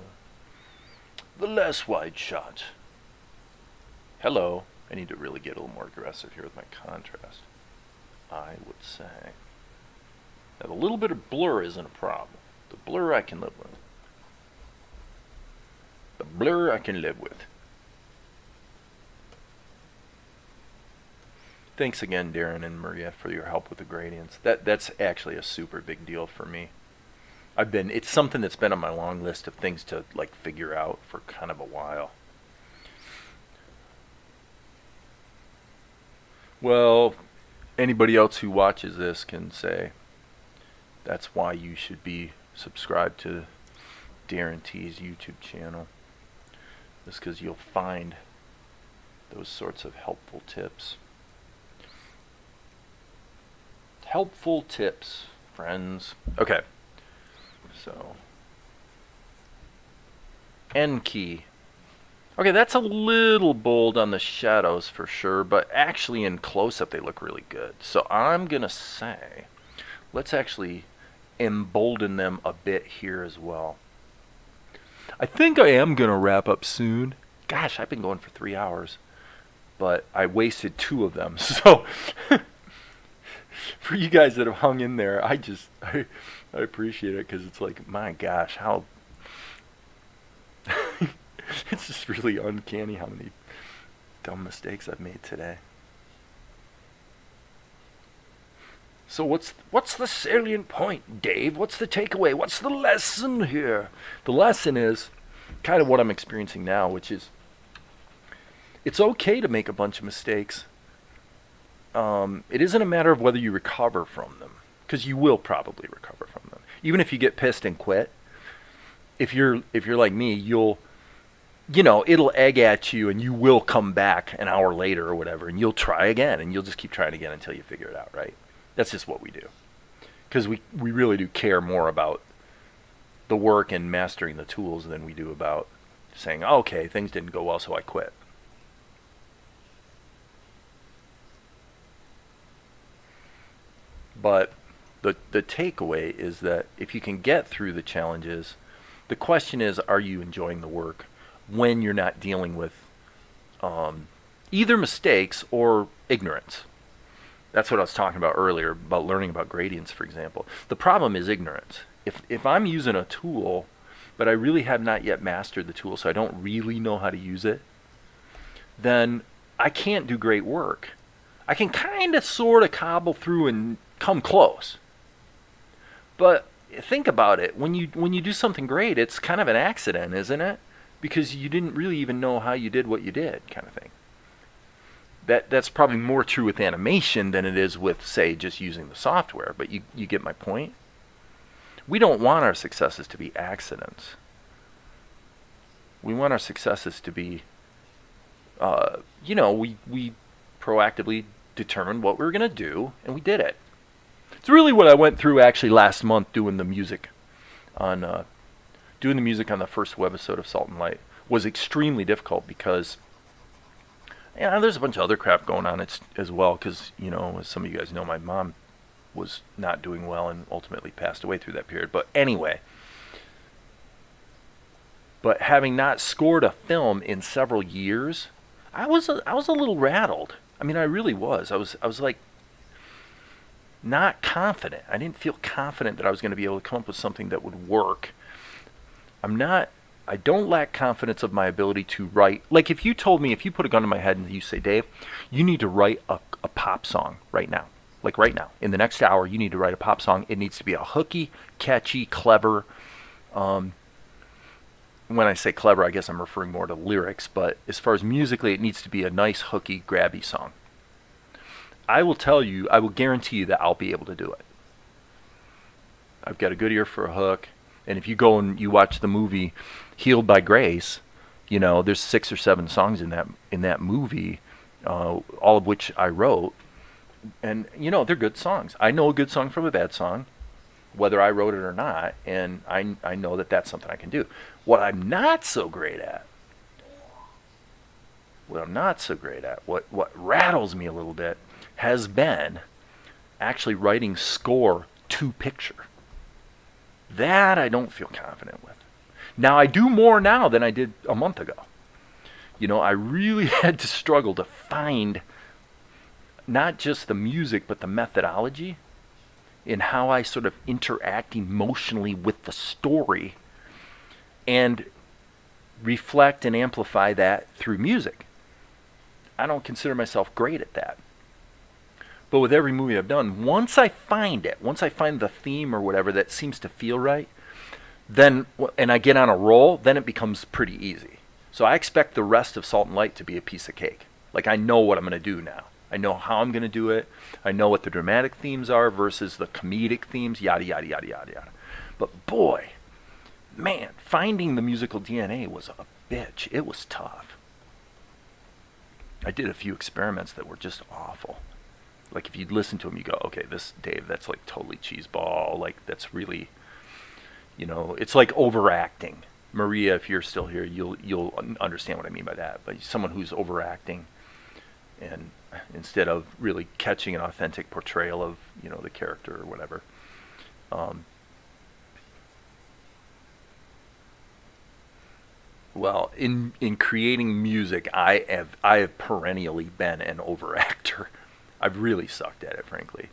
the less wide shot. Hello. I need to really get a little more aggressive here with my contrast, I would say. Now, the little bit of blur isn't a problem. The blur I can live with. The blur I can live with. Thanks again, Darren and Maria, for your help with the gradients. That's actually a super big deal for me. It's something that's been on my long list of things to figure out for kind of a while. Well, anybody else who watches this can say that's why you should be subscribed to Darren T's YouTube channel. Just because you'll find those sorts of helpful tips. Helpful tips, friends. Okay. So, N key. Okay, that's a little bold on the shadows for sure, but actually in close-up they look really good. So I'm going to say, let's actually embolden them a bit here as well. I think I am going to wrap up soon. Gosh, I've been going for 3 hours, but I wasted 2 of them. So for you guys that have hung in there, I appreciate it because it's like, my gosh, how... It's just really uncanny how many dumb mistakes I've made today. So what's the salient point, Dave? What's the takeaway? What's the lesson here? The lesson is kind of what I'm experiencing now, which is it's okay to make a bunch of mistakes. It isn't a matter of whether you recover from them, because you will probably recover from them. Even if you get pissed and quit, if you're like me, it'll egg at you and you will come back an hour later or whatever and you'll try again and you'll just keep trying again until you figure it out, right? That's just what we do. Because we really do care more about the work and mastering the tools than we do about saying, oh, okay, things didn't go well, so I quit. But the takeaway is that if you can get through the challenges, the question is, are you enjoying the work when you're not dealing with either mistakes or ignorance. That's what I was talking about earlier, about learning about gradients, for example. The problem is ignorance. If I'm using a tool, but I really have not yet mastered the tool, so I don't really know how to use it, then I can't do great work. I can kind of sort of cobble through and come close. But think about it. When you do something great, it's kind of an accident, isn't it? Because you didn't really even know how you did what you did, kind of thing. That's probably more true with animation than it is with, say, just using the software. But you get my point? We don't want our successes to be accidents. We want our successes to be, we proactively determined what we were going to do, and we did it. It's really what I went through actually last month doing the music on the first webisode of Salt and Light. Was extremely difficult because there's a bunch of other crap going on as well, because, as some of you guys know, my mom was not doing well and ultimately passed away through that period. But anyway, having not scored a film in several years, I was a little rattled. I mean, I really was. I was like not confident. I didn't feel confident that I was going to be able to come up with something that would work. I don't lack confidence of my ability to write. Like if you put a gun to my head and you say, Dave, you need to write a pop song right now. Like right now, in the next hour, you need to write a pop song. It needs to be a hooky, catchy, clever. When I say clever, I guess I'm referring more to lyrics. But as far as musically, it needs to be a nice, hooky, grabby song. I will guarantee you that I'll be able to do it. I've got a good ear for a hook. And if you go and you watch the movie Healed by Grace, there's 6 or 7 songs in that movie, all of which I wrote. And, they're good songs. I know a good song from a bad song, whether I wrote it or not, and I know that that's something I can do. What I'm not so great at, what rattles me a little bit, has been actually writing score to picture. That I don't feel confident with. Now, I do more now than I did a month ago. I really had to struggle to find not just the music, but the methodology in how I sort of interact emotionally with the story and reflect and amplify that through music. I don't consider myself great at that. But with every movie I've done, once I find the theme or whatever that seems to feel right, then, and I get on a roll, then it becomes pretty easy. So I expect the rest of Salt and Light to be a piece of cake. Like I know what I'm going to do now. I know how I'm going to do it. I know what the dramatic themes are versus the comedic themes, yada, yada, yada, yada, yada. But boy, man, finding the musical DNA was a bitch. It was tough. I did a few experiments that were just awful. Like if you'd listen to them, you go, okay, this, Dave, that's like totally cheeseball. Like that's really, it's like overacting. Maria, if you're still here, you'll understand what I mean by that. But someone who's overacting, and instead of really catching an authentic portrayal of the character or whatever. Well, in creating music, I have perennially been an overactor. I've really sucked at it, frankly.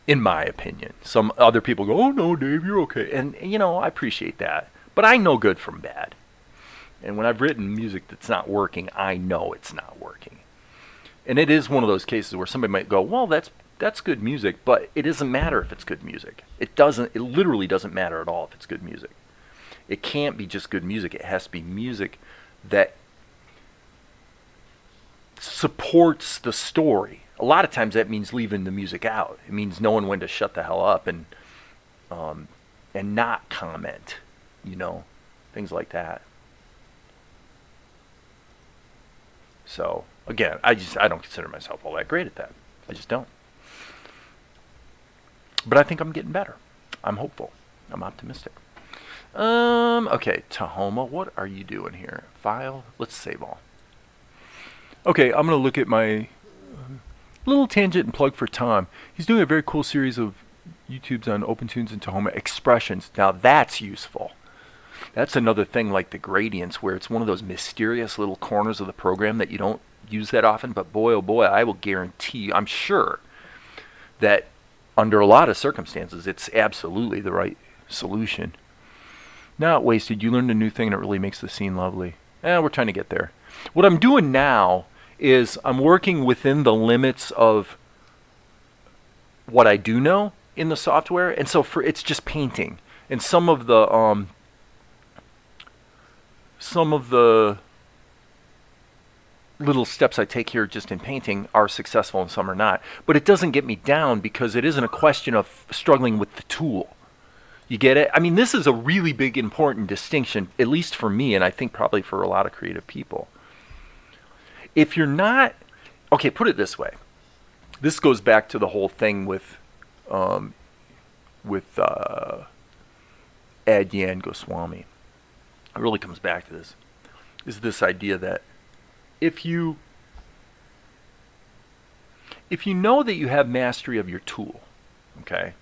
In my opinion. Some other people go, oh no, Dave, you're okay. And, I appreciate that. But I know good from bad. And when I've written music that's not working, I know it's not working. And it is one of those cases where somebody might go, well, that's good music, but it doesn't matter if it's good music. It literally doesn't matter at all if it's good music. It can't be just good music. It has to be music that supports the story. A lot of times that means leaving the music out. It means knowing when to shut the hell up and not comment, things like that. So again, I don't consider myself all that great at that. I just don't. But I think I'm getting better. I'm hopeful. I'm optimistic. Okay, Tahoma, what are you doing here? File, let's save all. Okay, I'm going to look at my little tangent and plug for Tom. He's doing a very cool series of YouTubes on OpenTunes and Tahoma expressions. Now that's useful. That's another thing, like the gradients, where it's one of those mysterious little corners of the program that you don't use that often. But boy, oh boy, I will guarantee you, I'm sure that under a lot of circumstances, it's absolutely the right solution. Not wasted. You learned a new thing and it really makes the scene lovely. We're trying to get there. What I'm doing now is I'm working within the limits of what I do know in the software, and so it's just painting. And some of the little steps I take here just in painting are successful and some are not. But it doesn't get me down because it isn't a question of struggling with the tool. You get it? I mean, this is a really big, important distinction, at least for me, and I think probably for a lot of creative people. If you're not, okay, put it this way. This goes back to the whole thing with Adyan Goswami. It really comes back to this. Is this idea that if you know that you have mastery of your tool, okay,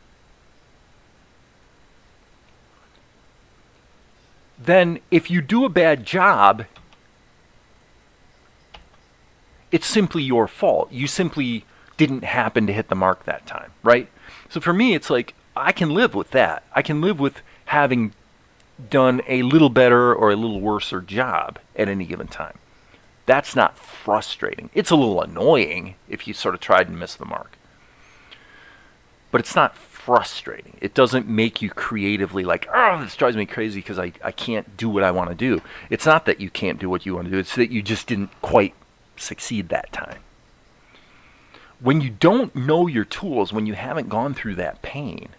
then if you do a bad job, it's simply your fault. You simply didn't happen to hit the mark that time, right? So for me, it's like, I can live with that. I can live with having done a little better or a little worser job at any given time. That's not frustrating. It's a little annoying if you sort of tried and missed the mark. But it's not frustrating. It doesn't make you creatively like, oh, this drives me crazy because I can't do what I want to do. It's not that you can't do what you want to do. It's that you just didn't quite succeed that time. When you don't know your tools, when you haven't gone through that pain,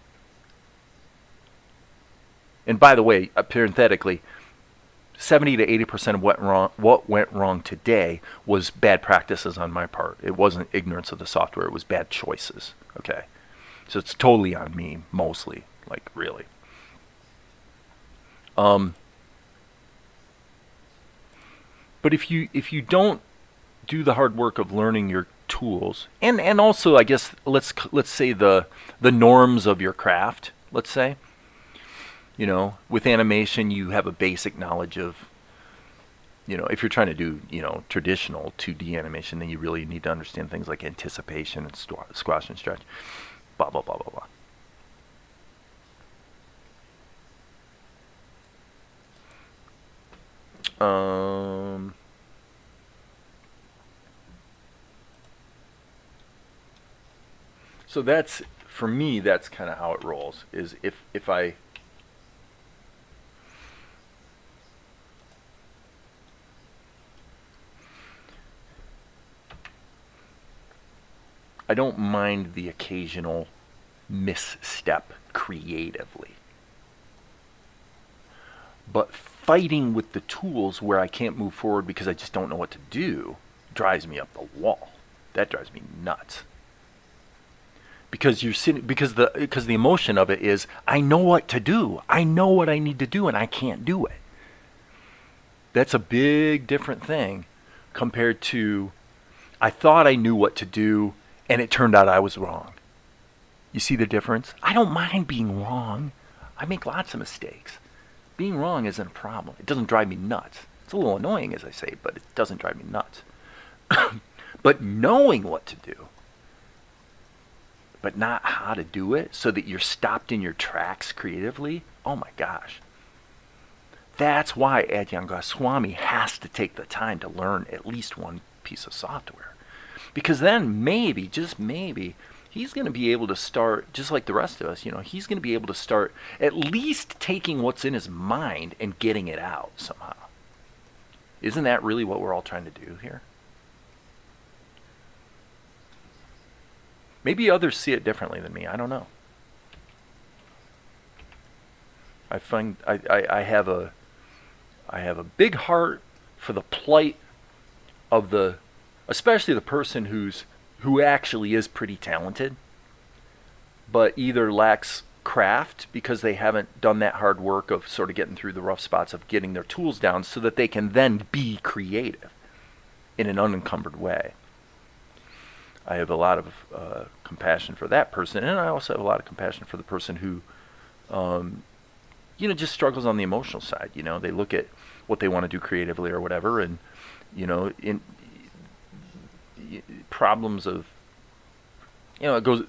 and by the way, parenthetically, 70 to 80% of what went wrong today was bad practices on my part. It wasn't ignorance of the software. It was bad choices. Okay, so it's totally on me, mostly, like really. But if you don't do the hard work of learning your tools, and also I guess let's say the norms of your craft, let's say. You know, with animation, you have a basic knowledge of, if you're trying to do, traditional 2D animation, then you really need to understand things like anticipation and squash and stretch, blah, blah, blah, blah, blah. So that's, for me, that's kind of how it rolls, is if I don't mind the occasional misstep creatively. But fighting with the tools where I can't move forward because I just don't know what to do drives me up the wall. That drives me nuts. Because you're sitting, because the emotion of it is, I know what to do. I know what I need to do and I can't do it. That's a big different thing compared to, I thought I knew what to do and it turned out I was wrong. You see the difference? I don't mind being wrong. I make lots of mistakes. Being wrong isn't a problem. It doesn't drive me nuts. It's a little annoying, as I say, but it doesn't drive me nuts. But knowing what to do, but not how to do it so that you're stopped in your tracks creatively, oh my gosh. That's why Adyan Goswami has to take the time to learn at least one piece of software. Because then maybe, just maybe, he's going to be able to start, just like the rest of us, he's going to be able to start at least taking what's in his mind and getting it out somehow. Isn't that really what we're all trying to do here? Maybe others see it differently than me. I don't know. I find I have a big heart for the plight of especially the person who actually is pretty talented, but either lacks craft because they haven't done that hard work of sort of getting through the rough spots of getting their tools down so that they can then be creative in an unencumbered way. I have a lot of compassion for that person, and I also have a lot of compassion for the person who just struggles on the emotional side. They look at what they want to do creatively or whatever, and in problems of, it goes.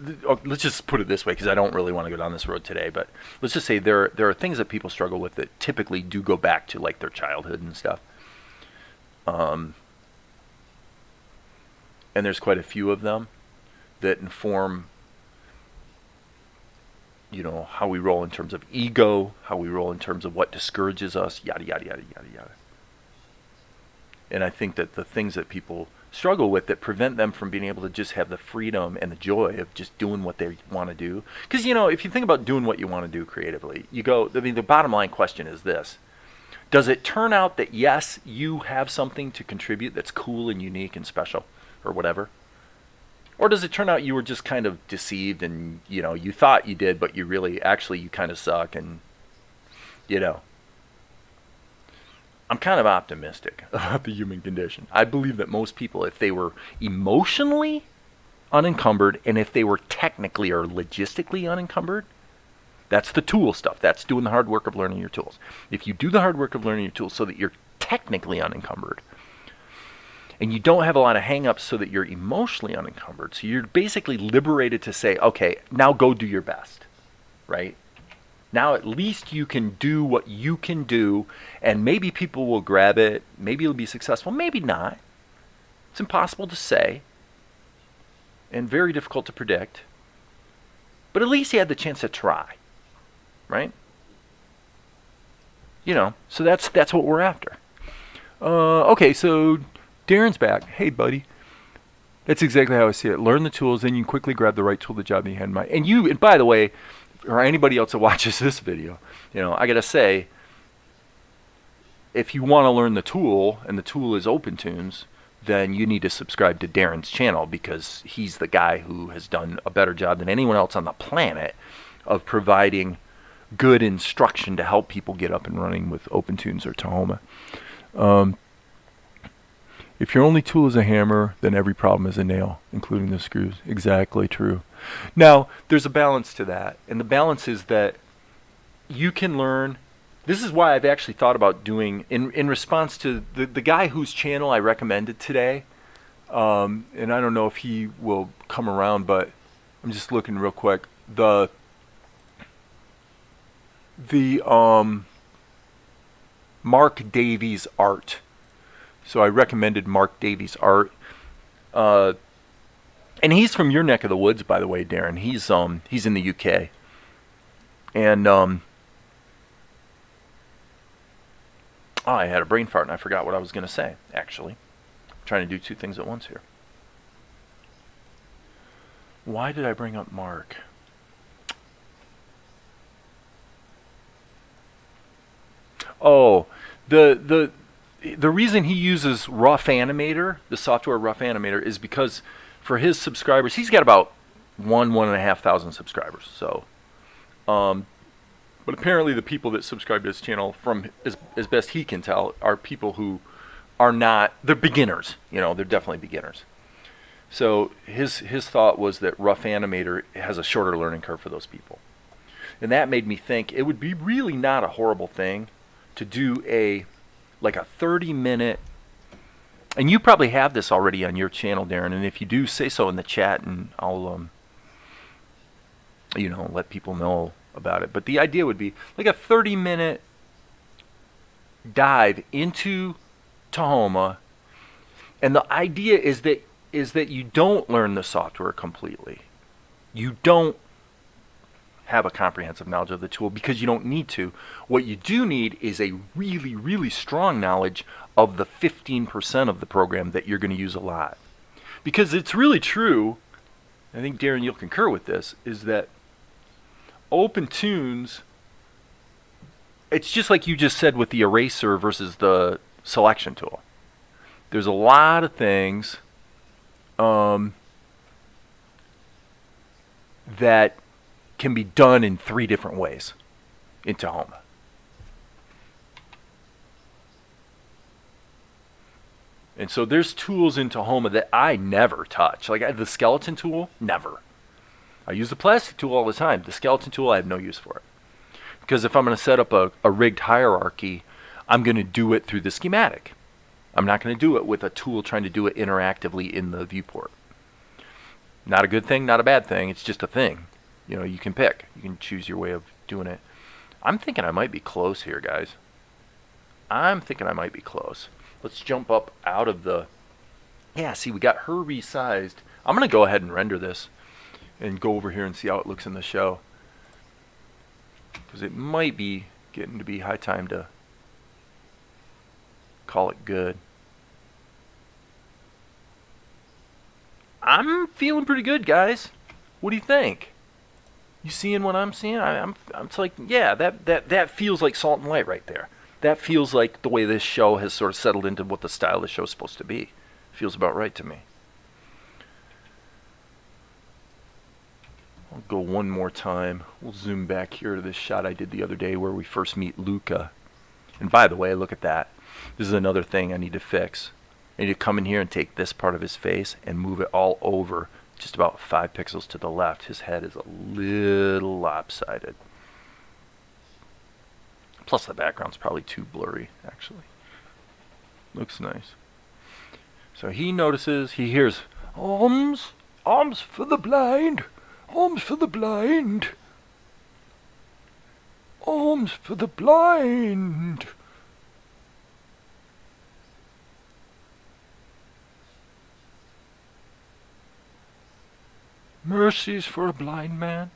Let's just put it this way, because I don't really want to go down this road today. But let's just say there are things that people struggle with that typically do go back to like their childhood and stuff. And there's quite a few of them that inform, how we roll in terms of ego, how we roll in terms of what discourages us, yada yada yada yada yada. And I think that the things that people struggle with that prevent them from being able to just have the freedom and the joy of just doing what they want to do. Because, if you think about doing what you want to do creatively, the bottom line question is this. Does it turn out that, yes, you have something to contribute that's cool and unique and special or whatever? Or does it turn out you were just kind of deceived and, you thought you did, but you really, actually, you kind of suck and, I'm kind of optimistic about the human condition. I believe that most people, if they were emotionally unencumbered and if they were technically or logistically unencumbered, that's the tool stuff. That's doing the hard work of learning your tools. If you do the hard work of learning your tools so that you're technically unencumbered and you don't have a lot of hang-ups so that you're emotionally unencumbered, so you're basically liberated to say, okay, now go do your best, right? Now at least you can do what you can do, and maybe people will grab it, maybe it'll be successful, maybe not. It's impossible to say, and very difficult to predict. But at least you had the chance to try, right? So that's what we're after. Okay, so Darren's back. Hey, buddy. That's exactly how I see it. Learn the tools, then you can quickly grab the right tool, the job you had in mind. And by the way, or anybody else that watches this video, I gotta say, if you want to learn the tool, and the tool is OpenTunes, then you need to subscribe to Darren's channel, because he's the guy who has done a better job than anyone else on the planet of providing good instruction to help people get up and running with OpenTunes or Tahoma. If your only tool is a hammer, then every problem is a nail, including the screws. Exactly true. Now, there's a balance to that, and the balance is that you can learn. This is why I've actually thought about doing, in response to the guy whose channel I recommended today, and I don't know if he will come around, but I'm just looking real quick. The Mark Davies art. So I recommended Mark Davies art. And he's from your neck of the woods, by the way, Darren. He's in the UK. And I had a brain fart and I forgot what I was going to say, actually. I'm trying to do two things at once here. Why did I bring up Mark? Oh, the reason he uses Rough Animator, the software Rough Animator, is because for his subscribers, he's got about 1,500 subscribers. So, but apparently the people that subscribe to his channel, from as best he can tell, are people who are not, they're beginners. They're definitely beginners. So his thought was that Rough Animator has a shorter learning curve for those people. And that made me think it would be really not a horrible thing to do a 30-minute, and you probably have this already on your channel, Darren, and if you do, say so in the chat, and I'll let people know about it. But the idea would be like a 30-minute dive into Tahoma, and the idea is that you don't learn the software completely. You don't have a comprehensive knowledge of the tool because you don't need to. What you do need is a really, really strong knowledge of the 15% of the program that you're going to use a lot. Because it's really true, I think, Darren, you'll concur with this, is that OpenTunes, it's just like you just said with the eraser versus the selection tool. There's a lot of things that can be done in 3 different ways in Tahoma. And so there's tools in Tahoma that I never touch. Like the skeleton tool, never. I use the plastic tool all the time. The skeleton tool, I have no use for it. Because if I'm going to set up a rigged hierarchy, I'm going to do it through the schematic. I'm not going to do it with a tool trying to do it interactively in the viewport. Not a good thing, not a bad thing. It's just a thing. You know, you can pick. You can choose your way of doing it. I'm thinking I might be close here, guys. I'm thinking I might be close. Let's jump up out of the... Yeah, see, we got her resized. I'm going to go ahead and render this and go over here and see how it looks in the show. Because it might be getting to be high time to call it good. I'm feeling pretty good, guys. What do you think? You seeing what I'm seeing? I'm like, yeah, that feels like Salt and Light right there. That feels like the way this show has sort of settled into what the style of the show is supposed to be. Feels about right to me. I'll go one more time. We'll zoom back here to this shot I did the other day where we first meet Luka. And by the way, look at that. This is another thing I need to fix. I need to come in here and take this part of his face and move it all over just about 5 pixels to the left. His head is a little lopsided. Plus the background's probably too blurry, actually. Looks nice. So he notices, he hears, alms, alms for the blind, alms for the blind, alms for the blind. Mercies for a blind man.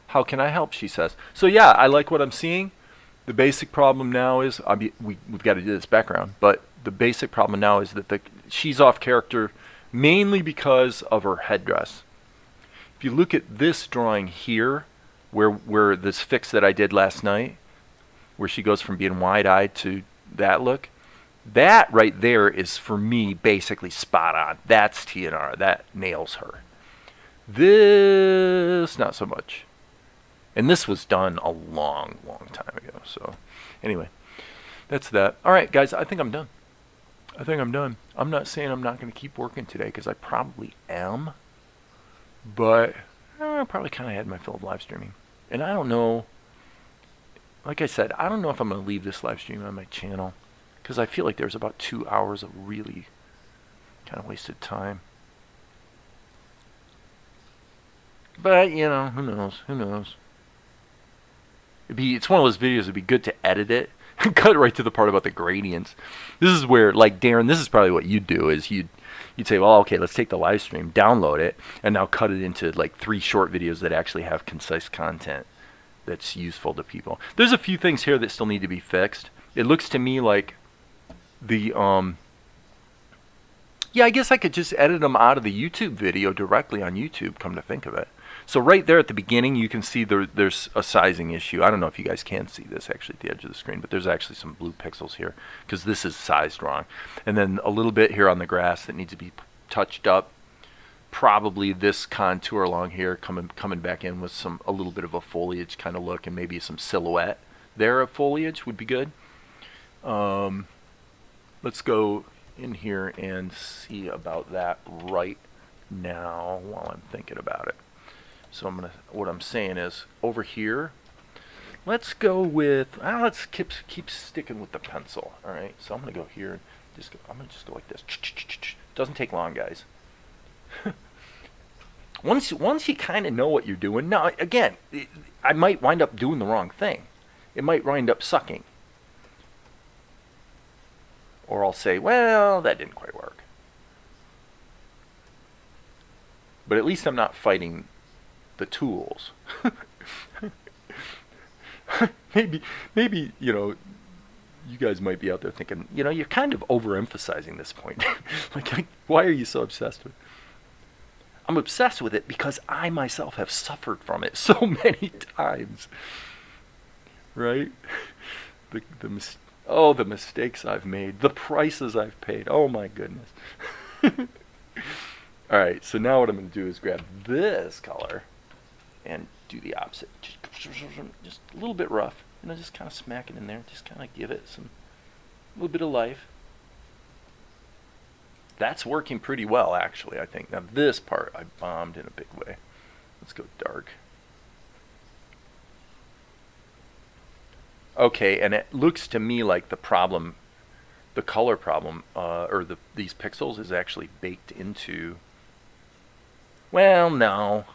How can I help, she says. So yeah, I like what I'm seeing. The basic problem now is, we've got to do this background, but the basic problem now is that she's off character mainly because of her headdress. If you look at this drawing here, where this fix that I did last night, where she goes from being wide-eyed to that look, that right there is, for me, basically spot on. That's Tianara. That nails her. This, not so much. And this was done a long, long time ago. So, anyway, that's that. All right, guys, I think I'm done. I'm not saying I'm not going to keep working today, because I probably am. But I probably kind of had my fill of live streaming. And I don't know, like I said, I don't know if I'm going to leave this live stream on my channel, because I feel like there's about 2 hours of really kind of wasted time. But, you know, who knows? Who knows? It's one of those videos, it'd be good to edit it and cut right to the part about the gradients. This is where, like, Darren, this is probably what you'd do, is you'd say, well, okay, let's take the live stream, download it, and now cut it into, like, 3 short videos that actually have concise content that's useful to people. There's a few things here that still need to be fixed. It looks to me like the, yeah, I guess I could just edit them out of the YouTube video directly on YouTube, come to think of it. So right there at the beginning, you can see there's a sizing issue. I don't know if you guys can see this actually at the edge of the screen, but there's actually some blue pixels here because this is sized wrong. And then a little bit here on the grass that needs to be touched up. Probably this contour along here coming back in with a little bit of a foliage kind of look, and maybe some silhouette there of foliage would be good. Let's go in here and see about that right now while I'm thinking about it. So what I'm saying is, over here, let's go with, let's keep sticking with the pencil. All right, so I'm gonna go here and I'm gonna just go like this. Doesn't take long, guys. Once you kind of know what you're doing. Now, again, I might wind up doing the wrong thing. It might wind up sucking. Or I'll say, well, that didn't quite work. But at least I'm not fighting the tools. maybe, you know, you guys might be out there thinking, you know, you're kind of overemphasizing this point. like, why are you so obsessed with it? I'm obsessed with it because I myself have suffered from it so many times. Right? The mistakes I've made, the prices I've paid. Oh my goodness. All right, so now what I'm going to do is grab this color and do the opposite. Just a little bit rough, you know, just kind of smack it in there. Just kind of give it a little bit of life. That's working pretty well, actually, I think. Now this part I bombed in a big way. Let's go dark. Okay, and it looks to me like the problem, the color problem, or these pixels is actually baked into. Well, no.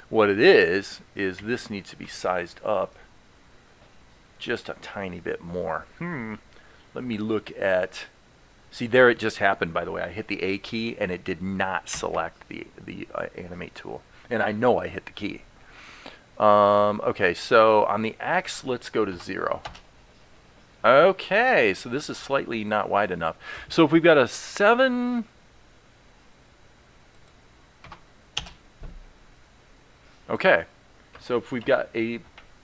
What it is this needs to be sized up just a tiny bit more. Let me look at. See, there it just happened, by the way. I hit the A key, and it did not select the animate tool. And I know I hit the key. Okay, so on the X, let's go to 0. Okay, so this is slightly not wide enough. So if we've got a 7... Okay, so if we've got a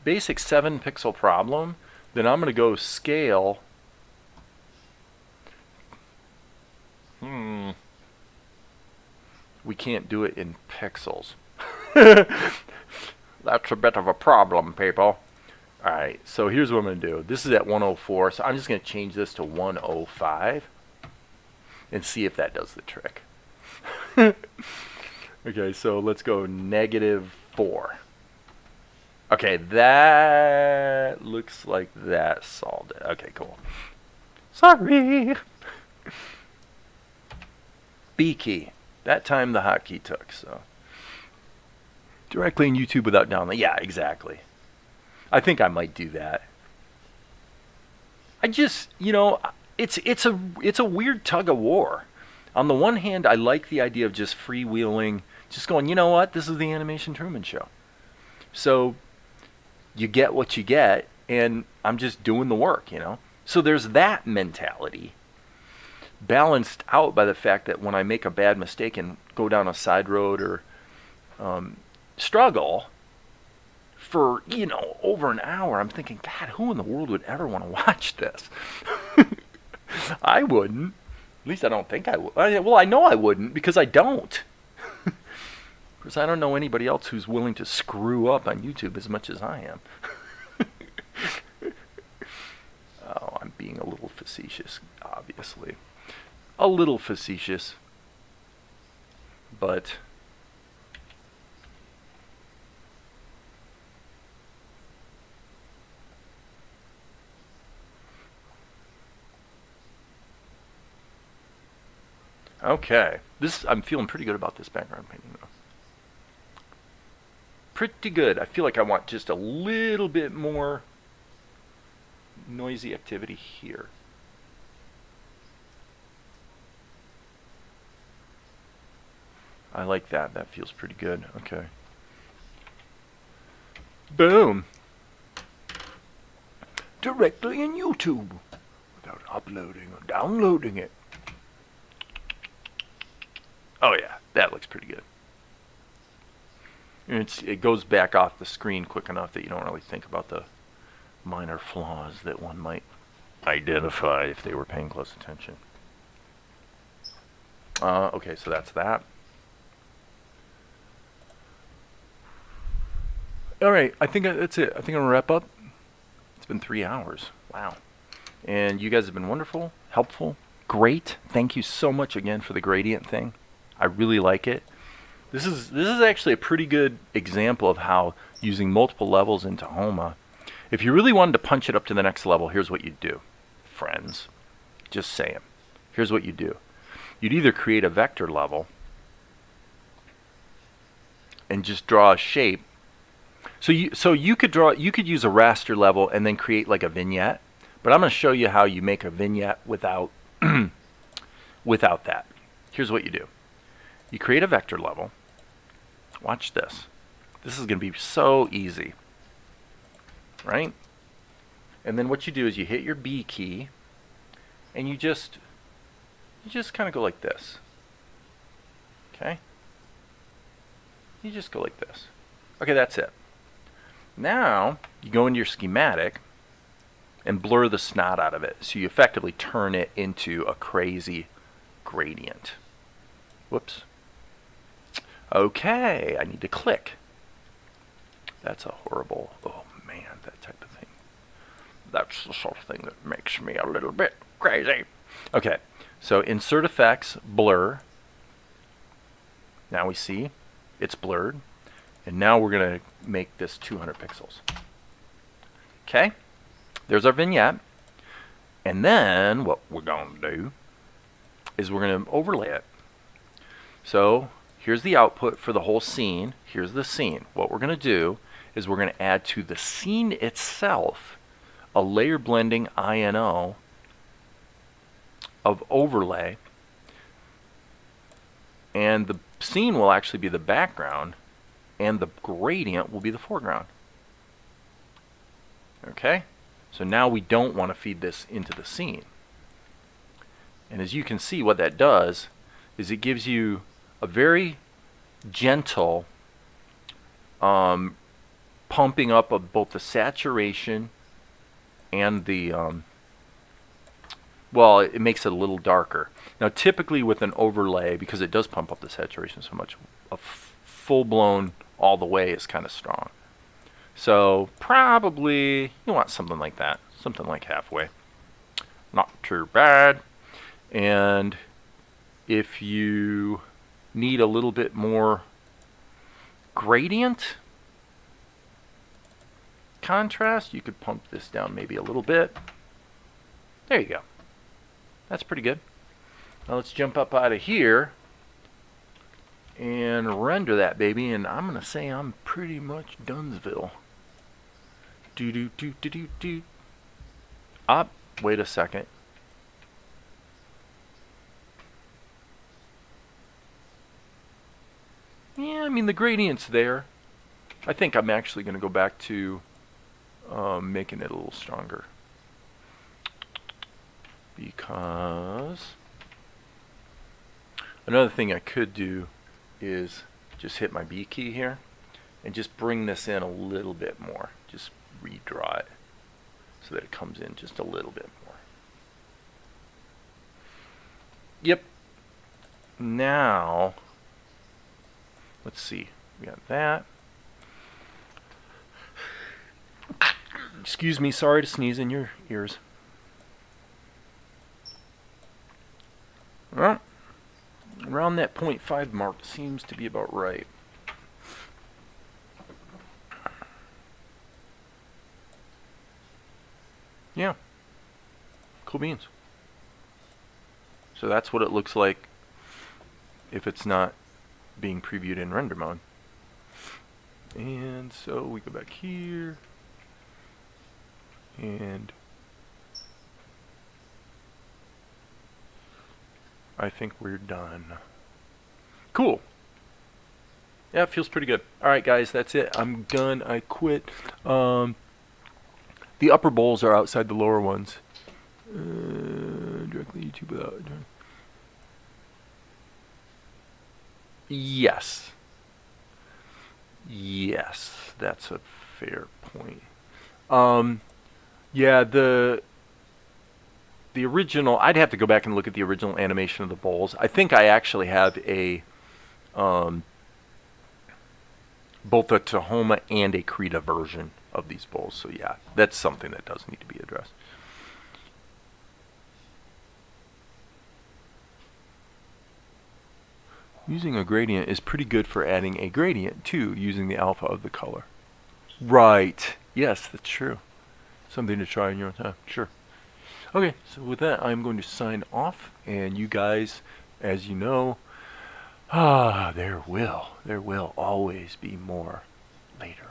basic 7 pixel problem, then I'm going to go scale. We can't do it in pixels. That's a bit of a problem, people. Alright, so here's what I'm going to do. This is at 104, so I'm just going to change this to 105 and see if that does the trick. Okay, so let's go -4. Okay, that looks like that solved it. Okay, cool. Sorry. B key. That time the hotkey took, so. Directly in YouTube without download. Yeah, exactly. I think I might do that. I just, it's a weird tug of war. On the one hand, I like the idea of just freewheeling, just going, you know what, this is the Animation Truman Show. So you get what you get, and I'm just doing the work, So there's that mentality, balanced out by the fact that when I make a bad mistake and go down a side road or struggle for, over an hour, I'm thinking, God, who in the world would ever want to watch this? I wouldn't. At least I don't think I would. Well, I know I wouldn't because I don't. Because I don't know anybody else who's willing to screw up on YouTube as much as I am. Oh, I'm being a little facetious, obviously. A little facetious. But okay, I'm feeling pretty good about this background painting though. Pretty good. I feel like I want just a little bit more noisy activity here. I like that. That feels pretty good. Okay. Boom. Directly in YouTube without uploading or downloading it. Oh yeah, that looks pretty good. It goes back off the screen quick enough that you don't really think about the minor flaws that one might identify if they were paying close attention. Okay, so that's that. Alright, I think that's it. I think I'm going to wrap up. It's been 3 hours. Wow. And you guys have been wonderful, helpful, great. Thank you so much again for the gradient thing. I really like it. This is actually a pretty good example of how using multiple levels into Homa. If you really wanted to punch it up to the next level, here's what you'd do. Friends, just saying. Here's what you do. You'd either create a vector level and just draw a shape. So you could use a raster level and then create like a vignette. But I'm going to show you how you make a vignette without without that. Here's what you do. You create a vector level. Watch this. This is going to be so easy. Right? And then what you do is you hit your B key and you just kind of go like this. Okay? You just go like this. Okay, that's it. Now, you go into your schematic and blur the snot out of it. So you effectively turn it into a crazy gradient. Whoops. Okay, I need to click. That's a horrible, oh man, that type of thing. That's the sort of thing that makes me a little bit crazy. Okay, so insert effects, blur. Now we see it's blurred. And now we're going to make this 200 pixels. Okay, there's our vignette. And then what we're going to do is we're going to overlay it. So here's the output for the whole scene. Here's the scene. What we're going to do is we're going to add to the scene itself a layer blending INO of overlay. And the scene will actually be the background, and the gradient will be the foreground. Okay? So now we don't want to feed this into the scene. And as you can see, what that does is it gives you a very gentle pumping up of both the saturation and the well, it makes it a little darker. Now typically with an overlay, because it does pump up the saturation so much, a full-blown all the way is kind of strong. So probably you want something like that, something like halfway. Not too bad. And if you need a little bit more gradient contrast, you could pump this down maybe a little bit. There you go. That's pretty good. Now let's jump up out of here and render that baby, and I'm gonna say I'm pretty much Dunsville. Do. Up. Wait a second. Yeah, I mean the gradient's there. I think I'm actually going to go back to making it a little stronger, because another thing I could do is just hit my B key here and just bring this in a little bit more. Just redraw it so that it comes in just a little bit more. Yep. Now, let's see. We got that. Excuse me, sorry to sneeze in your ears. Well, around that 0.5 mark seems to be about right. Yeah. Cool beans. So that's what it looks like if it's not being previewed in render mode. And so we go back here, and I think we're done. Cool. Yeah, it feels pretty good. Alright guys, that's it. I'm done. I quit. The upper bowls are outside the lower ones. Directly YouTube without. Yes. Yes, that's a fair point. Yeah, the original, I'd have to go back and look at the original animation of the bowls. I think I actually have a both a Tahoma and a Krita version of these bowls. So yeah, that's something that does need to be addressed. Using a gradient is pretty good for adding a gradient too, using the alpha of the color. Right. Yes, that's true. Something to try in your own time. Sure. Okay, so with that, I'm going to sign off, and you guys, as you know, there will always be more later.